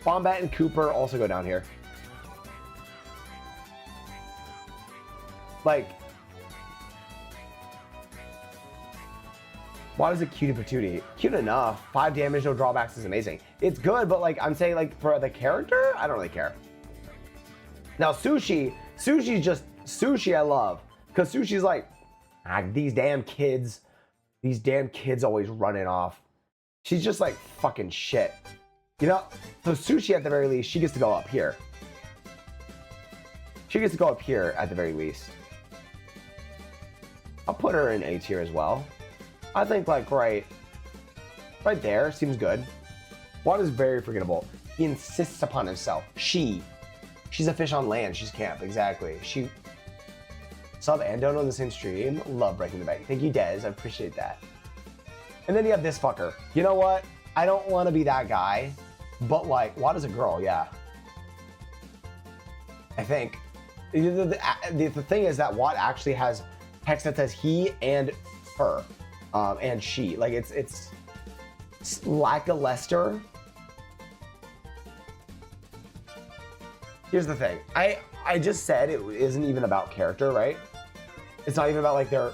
Wombat and Cooper also go down here. Like, Watt is a cutie patootie. Cute enough. 5 damage, no drawbacks is amazing. It's good, but like, I'm saying, like, for the character, I don't really care. Now, Sushi's just, Sushi I love. Because Sushi's like, these damn kids always running off. She's just like fucking shit. You know, so Sushi at the very least, she gets to go up here. She gets to go up here at the very least. I'll put her in A tier as well. I think like right there seems good. Watt is very forgettable. He insists upon himself. She's a fish on land. She's camp, exactly. She sub and Dono on the same stream. Love breaking the bank. Thank you, Dez. I appreciate that. And then you have this fucker. You know what? I don't want to be that guy, but like, Watt is a girl, yeah. I think. The thing is that Watt actually has text that says he and her, and she. Like it's lackluster. Here's the thing. I just said it isn't even about character, right? It's not even about like their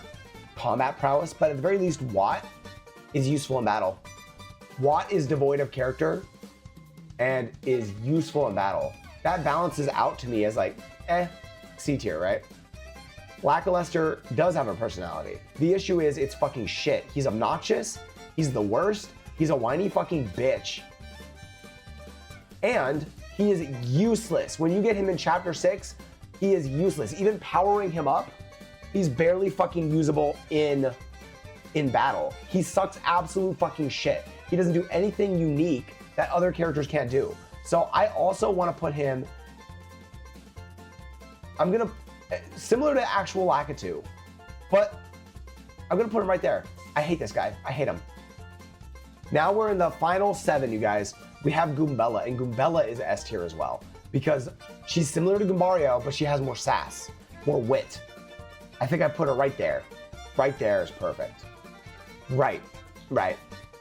combat prowess, but at the very least, Watt is useful in battle. Watt is devoid of character and is useful in battle. That balances out to me as like, C tier, right? Lackluster does have a personality. The issue is it's fucking shit. He's obnoxious. He's the worst. He's a whiny fucking bitch. And he is useless. When you get him in chapter 6, he is useless. Even powering him up, he's barely fucking usable in battle. He sucks absolute fucking shit. He doesn't do anything unique that other characters can't do. So I also want to put him, I'm gonna, similar to actual Lakitu, but I'm gonna put him right there. I hate this guy. I hate him. Now we're in the final 7, you guys. We have Goombella, and Goombella is S tier as well because she's similar to Goombario, but she has more sass, more wit. I think I put her right there. Right there is perfect. Right.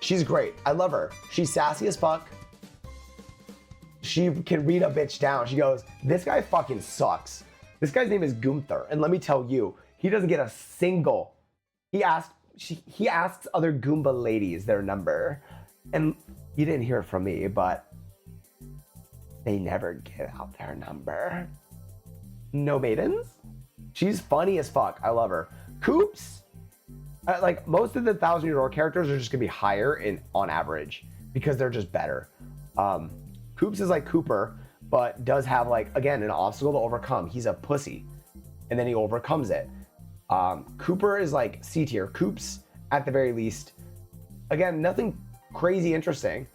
She's great. I love her. She's sassy as fuck. She can read a bitch down. She goes, this guy fucking sucks. This guy's name is Gunther, and let me tell you, he doesn't get a single. He asks other Goomba ladies their number, and you didn't hear it from me, but they never give out their number. No maidens? She's funny as fuck. I love her. Koops, like most of the 1,000-year-door characters are just gonna be higher on average because they're just better. Koops is like Cooper, but does have like, again, an obstacle to overcome. He's a pussy, and then he overcomes it. Cooper is like C tier. Koops, at the very least, again, nothing crazy interesting,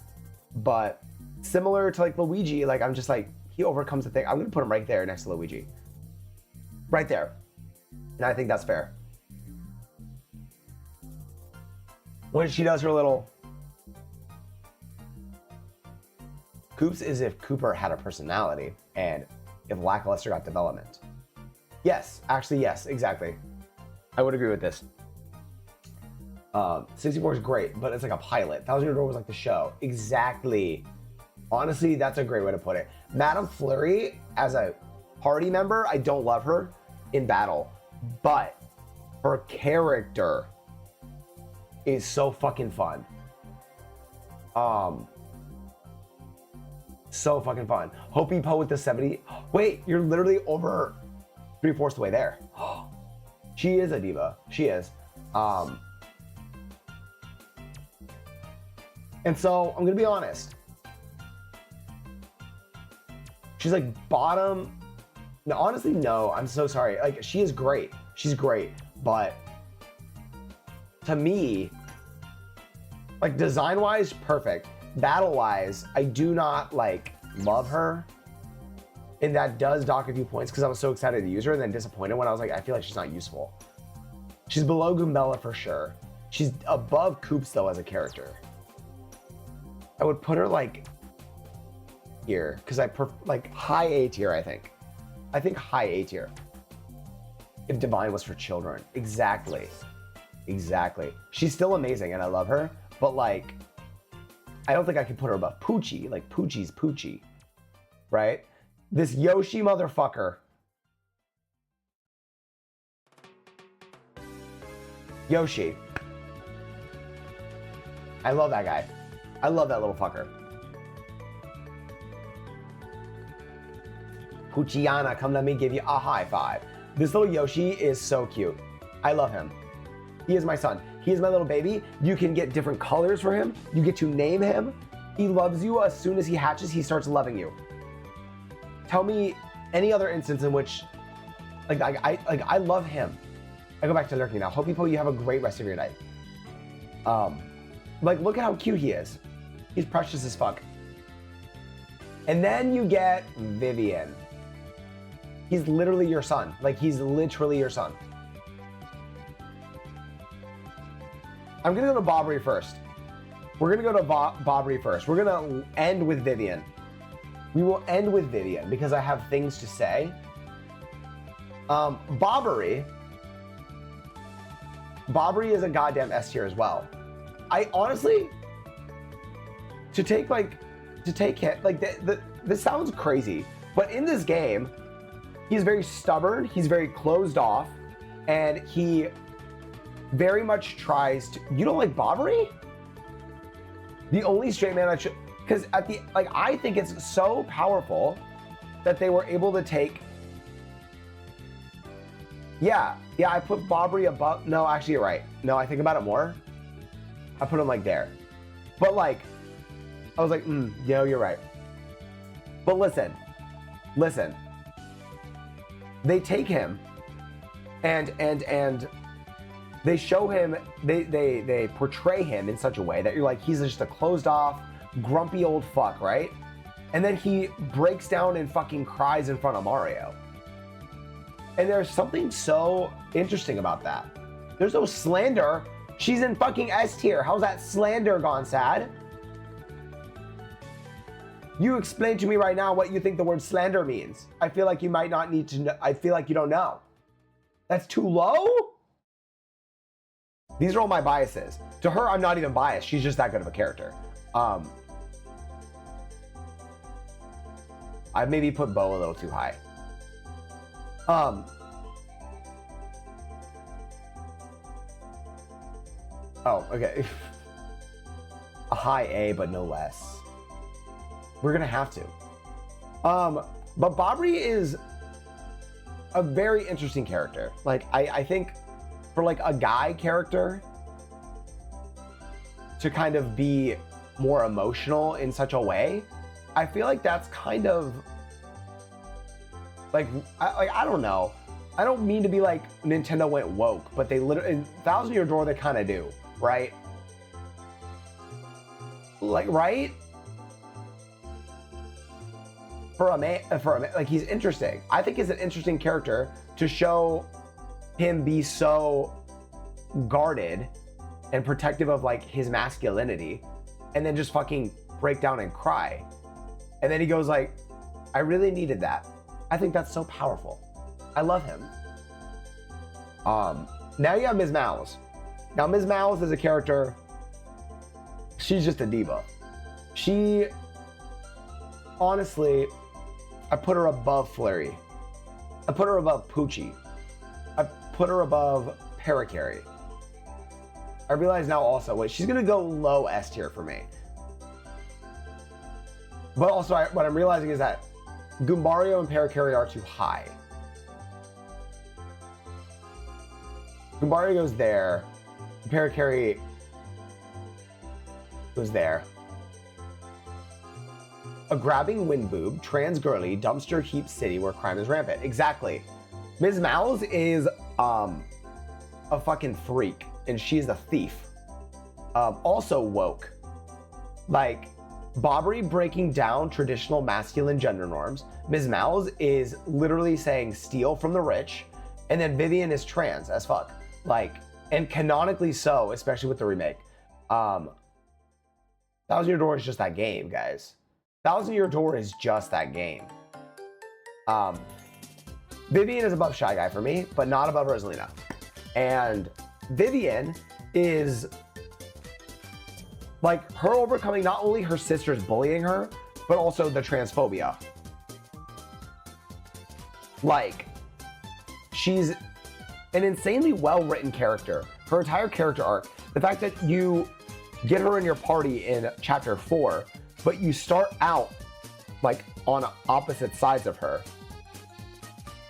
but similar to like Luigi, like I'm just like, he overcomes the thing. I'm gonna put him right there next to Luigi. Right there. And I think that's fair. When she does her little... Koops is if Cooper had a personality and if Lackluster got development. Yes, actually, yes, exactly. I would agree with this. 64 is great, but it's like a pilot. 1,000-Year Door was like the show. Exactly. Honestly, that's a great way to put it. Madame Flurry, as a party member, I don't love her in battle, but her character is so fucking fun. So fucking fun. Hopi Po with the 70. Wait, you're literally over 3/4 the way there. She is a diva. She is. And so I'm gonna be honest. She's like bottom. No, honestly, no. I'm so sorry. Like, she is great. She's great, but to me, like design-wise, perfect. Battle-wise, I do not like love her, and that does dock a few points because I was so excited to use her and then disappointed when I was like, I feel like she's not useful. She's below Goombella for sure. She's above Koops though as a character. I would put her like here because like high A tier. I think high A tier. If Divine was for children, exactly. She's still amazing and I love her, but like, I don't think I could put her above Poochie. Like Poochie's Poochie, right? This Yoshi motherfucker. Yoshi. I love that guy. I love that little fucker. Poochiana, come let me give you a high five. This little Yoshi is so cute. I love him. He is my son. He is my little baby. You can get different colors for him. You get to name him. He loves you. As soon as he hatches, he starts loving you. Tell me any other instance in which, I love him. I go back to lurking now. Hope you have a great rest of your night. Like, look at how cute he is. He's precious as fuck. And then you get Vivian. He's literally your son. Like, he's literally your son. I'm gonna go to Bobbery first. We're gonna go to Bobbery first. We're gonna end with Vivian. We will end with Vivian because I have things to say. Bobbery is a goddamn S tier as well. I honestly, this sounds crazy, But in this game, he's very stubborn, he's very closed off, and he very much tries to. You don't like Bobbery? The only straight man I should, because at the like, I think it's so powerful that they were able to take. Yeah, I put Bobbery above. No, actually, you're right. No, I think about it more. I put him like there, but like, I was like, you're right. But listen. They take him, and they show him, they portray him in such a way that you're like, he's just a closed off, grumpy old fuck, right? And then he breaks down and fucking cries in front of Mario. And there's something so interesting about that. There's no slander. She's in fucking S tier. How's that slander gone sad? You explain to me right now what you think the word slander means. I feel like you might not need to know. I feel like you don't know. That's too low? These are all my biases. To her, I'm not even biased. She's just that good of a character. I've maybe put Bo a little too high. Oh, okay. A high A, but no less. We're gonna have to. But Bobbery is a very interesting character. Like, I think for like a guy character to kind of be more emotional in such a way, I feel like that's kind of like, I don't know. I don't mean to be like Nintendo went woke, but they literally, in Thousand Year Door, they kind of do, right? Like, right? For a man, like, he's interesting. I think he's an interesting character to show him be so guarded and protective of like his masculinity, and then just fucking break down and cry. And then he goes like, I really needed that. I think that's so powerful. I love him. Now you have Ms. Mouse. Now Ms. Mouse is a character, she's just a diva. She, honestly, I put her above Flurry. I put her above Poochie. I put her above Parakarry. I realize now also, wait, she's gonna go low S tier for me. But also, what I'm realizing is that Goombario and Parakarry are too high. Goombario goes there. Parakarry goes there. A grabbing wind boob, trans girly, dumpster heap city where crime is rampant. Exactly. Ms. Mouse is a fucking freak, and she's a thief. Also woke. Like, Bobbery breaking down traditional masculine gender norms. Ms. Mouse is literally saying steal from the rich, and then Vivian is trans as fuck. Like, and canonically so, especially with the remake. Thousand Year Door is just that game, guys. Thousand Year Door is just that game. Vivian is above Shy Guy for me, but not above Rosalina. And Vivian is like her overcoming not only her sister's bullying her, but also the transphobia. Like, she's an insanely well-written character. Her entire character arc, the fact that you get her in your party in chapter 4, but you start out like on opposite sides of her.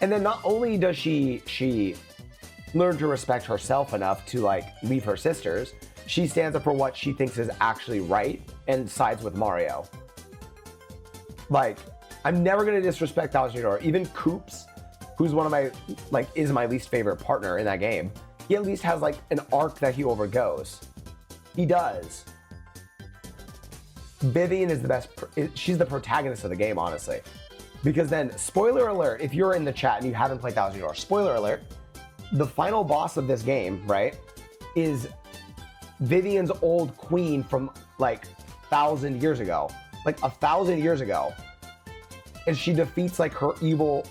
And then not only does she learn to respect herself enough to like leave her sisters, she stands up for what she thinks is actually right and sides with Mario. Like, I'm never gonna disrespect Thousand Year Door. Even Koops, who's one of my, like, is my least favorite partner in that game, he at least has like an arc that he overgoes. He does. Vivian is the best, she's the protagonist of the game, honestly. Because then, spoiler alert, if you're in the chat and you haven't played Thousand Year Door, spoiler alert, the final boss of this game, right, is Vivian's old queen from like 1,000 years ago. Like 1,000 years ago. And she defeats like her evil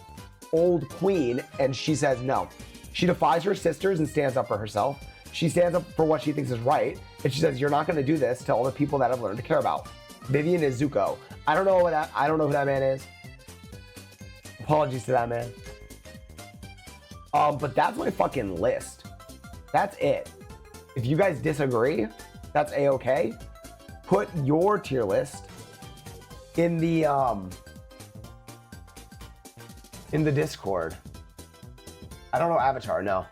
old queen, and she says no. She defies her sisters and stands up for herself. She stands up for what she thinks is right, and she says, you're not gonna do this to all the people that I've learned to care about. Vivian is Zuko. I don't know who that man is. Apologies to that, man. But that's my fucking list. That's it. If you guys disagree, that's a-okay. Put your tier list in the Discord. I don't know Avatar, no.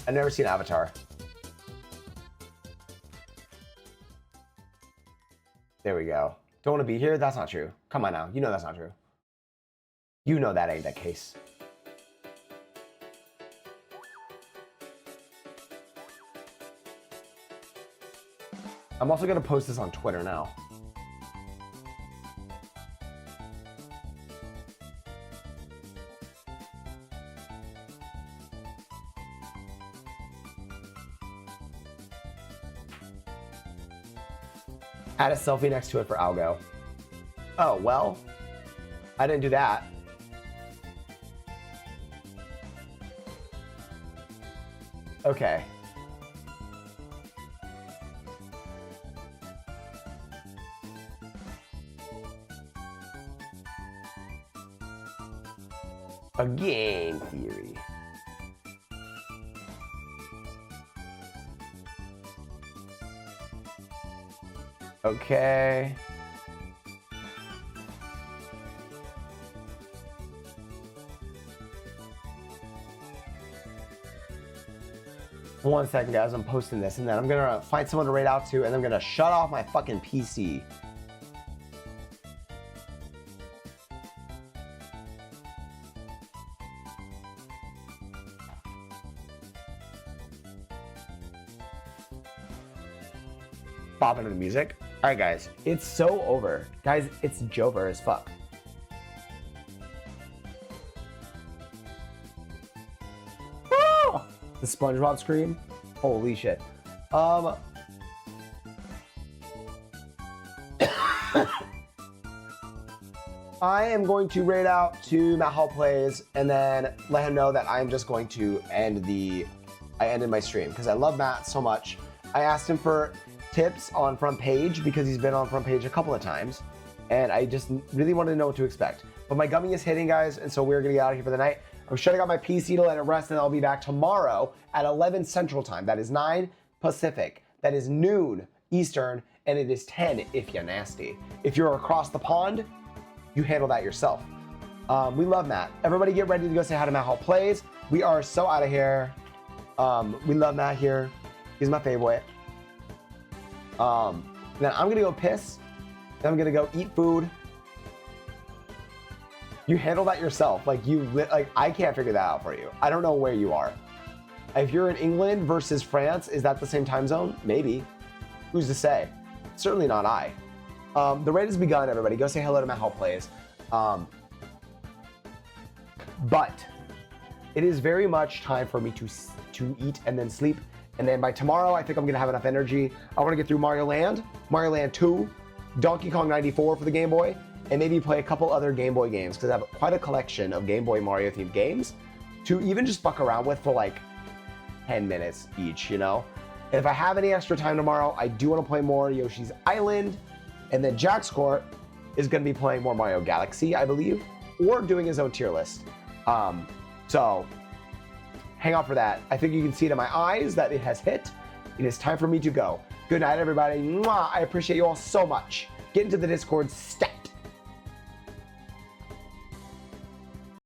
I've never seen Avatar. There we go. Don't want to be here? That's not true. Come on now. You know that's not true. You know that ain't the case. I'm also going to post this on Twitter now. Add a selfie next to it for Algo. Oh, well, I didn't do that. Okay. A game theory. Okay. One second, guys. I'm posting this, and then I'm gonna find someone to raid out to, and I'm gonna shut off my fucking PC. Pop into the music. All right, guys. It's so over. Guys, it's Jover as fuck. The SpongeBob scream? Holy shit. I am going to raid out to Matt Hall Plays and then let him know that I'm just going to I ended my stream because I love Matt so much. I asked him for tips on Front Page because he's been on Front Page a couple of times and I just really wanted to know what to expect. But my gummy is hitting, guys, and so we're gonna get out of here for the night. I'm shutting off my PC to let it rest, and I'll be back tomorrow at 11 Central Time. That is 9 Pacific. That is noon Eastern, and it is 10 if you're nasty. If you're across the pond, you handle that yourself. We love Matt. Everybody get ready to go say hi to Matt Hall Plays. We are so out of here. We love Matt here. He's my favorite. Then I'm gonna go piss. Then I'm gonna go eat food. You handle that yourself. Like I can't figure that out for you. I don't know where you are. If you're in England versus France, is that the same time zone? Maybe. Who's to say? Certainly not I. The raid has begun, everybody. Go say hello to Matt Hall Plays. But it is very much time for me to eat and then sleep. And then by tomorrow, I think I'm gonna have enough energy. I wanna get through Mario Land 2, Donkey Kong 94 for the Game Boy, and maybe play a couple other Game Boy games because I have quite a collection of Game Boy Mario themed games to even just fuck around with for like 10 minutes each, you know? And if I have any extra time tomorrow, I do want to play more Yoshi's Island, and then Jack's Court is going to be playing more Mario Galaxy, I believe, or doing his own tier list. So hang out for that. I think you can see it in my eyes that it has hit. It is time for me to go. Good night, everybody. Mwah! I appreciate you all so much. Get into the Discord stat.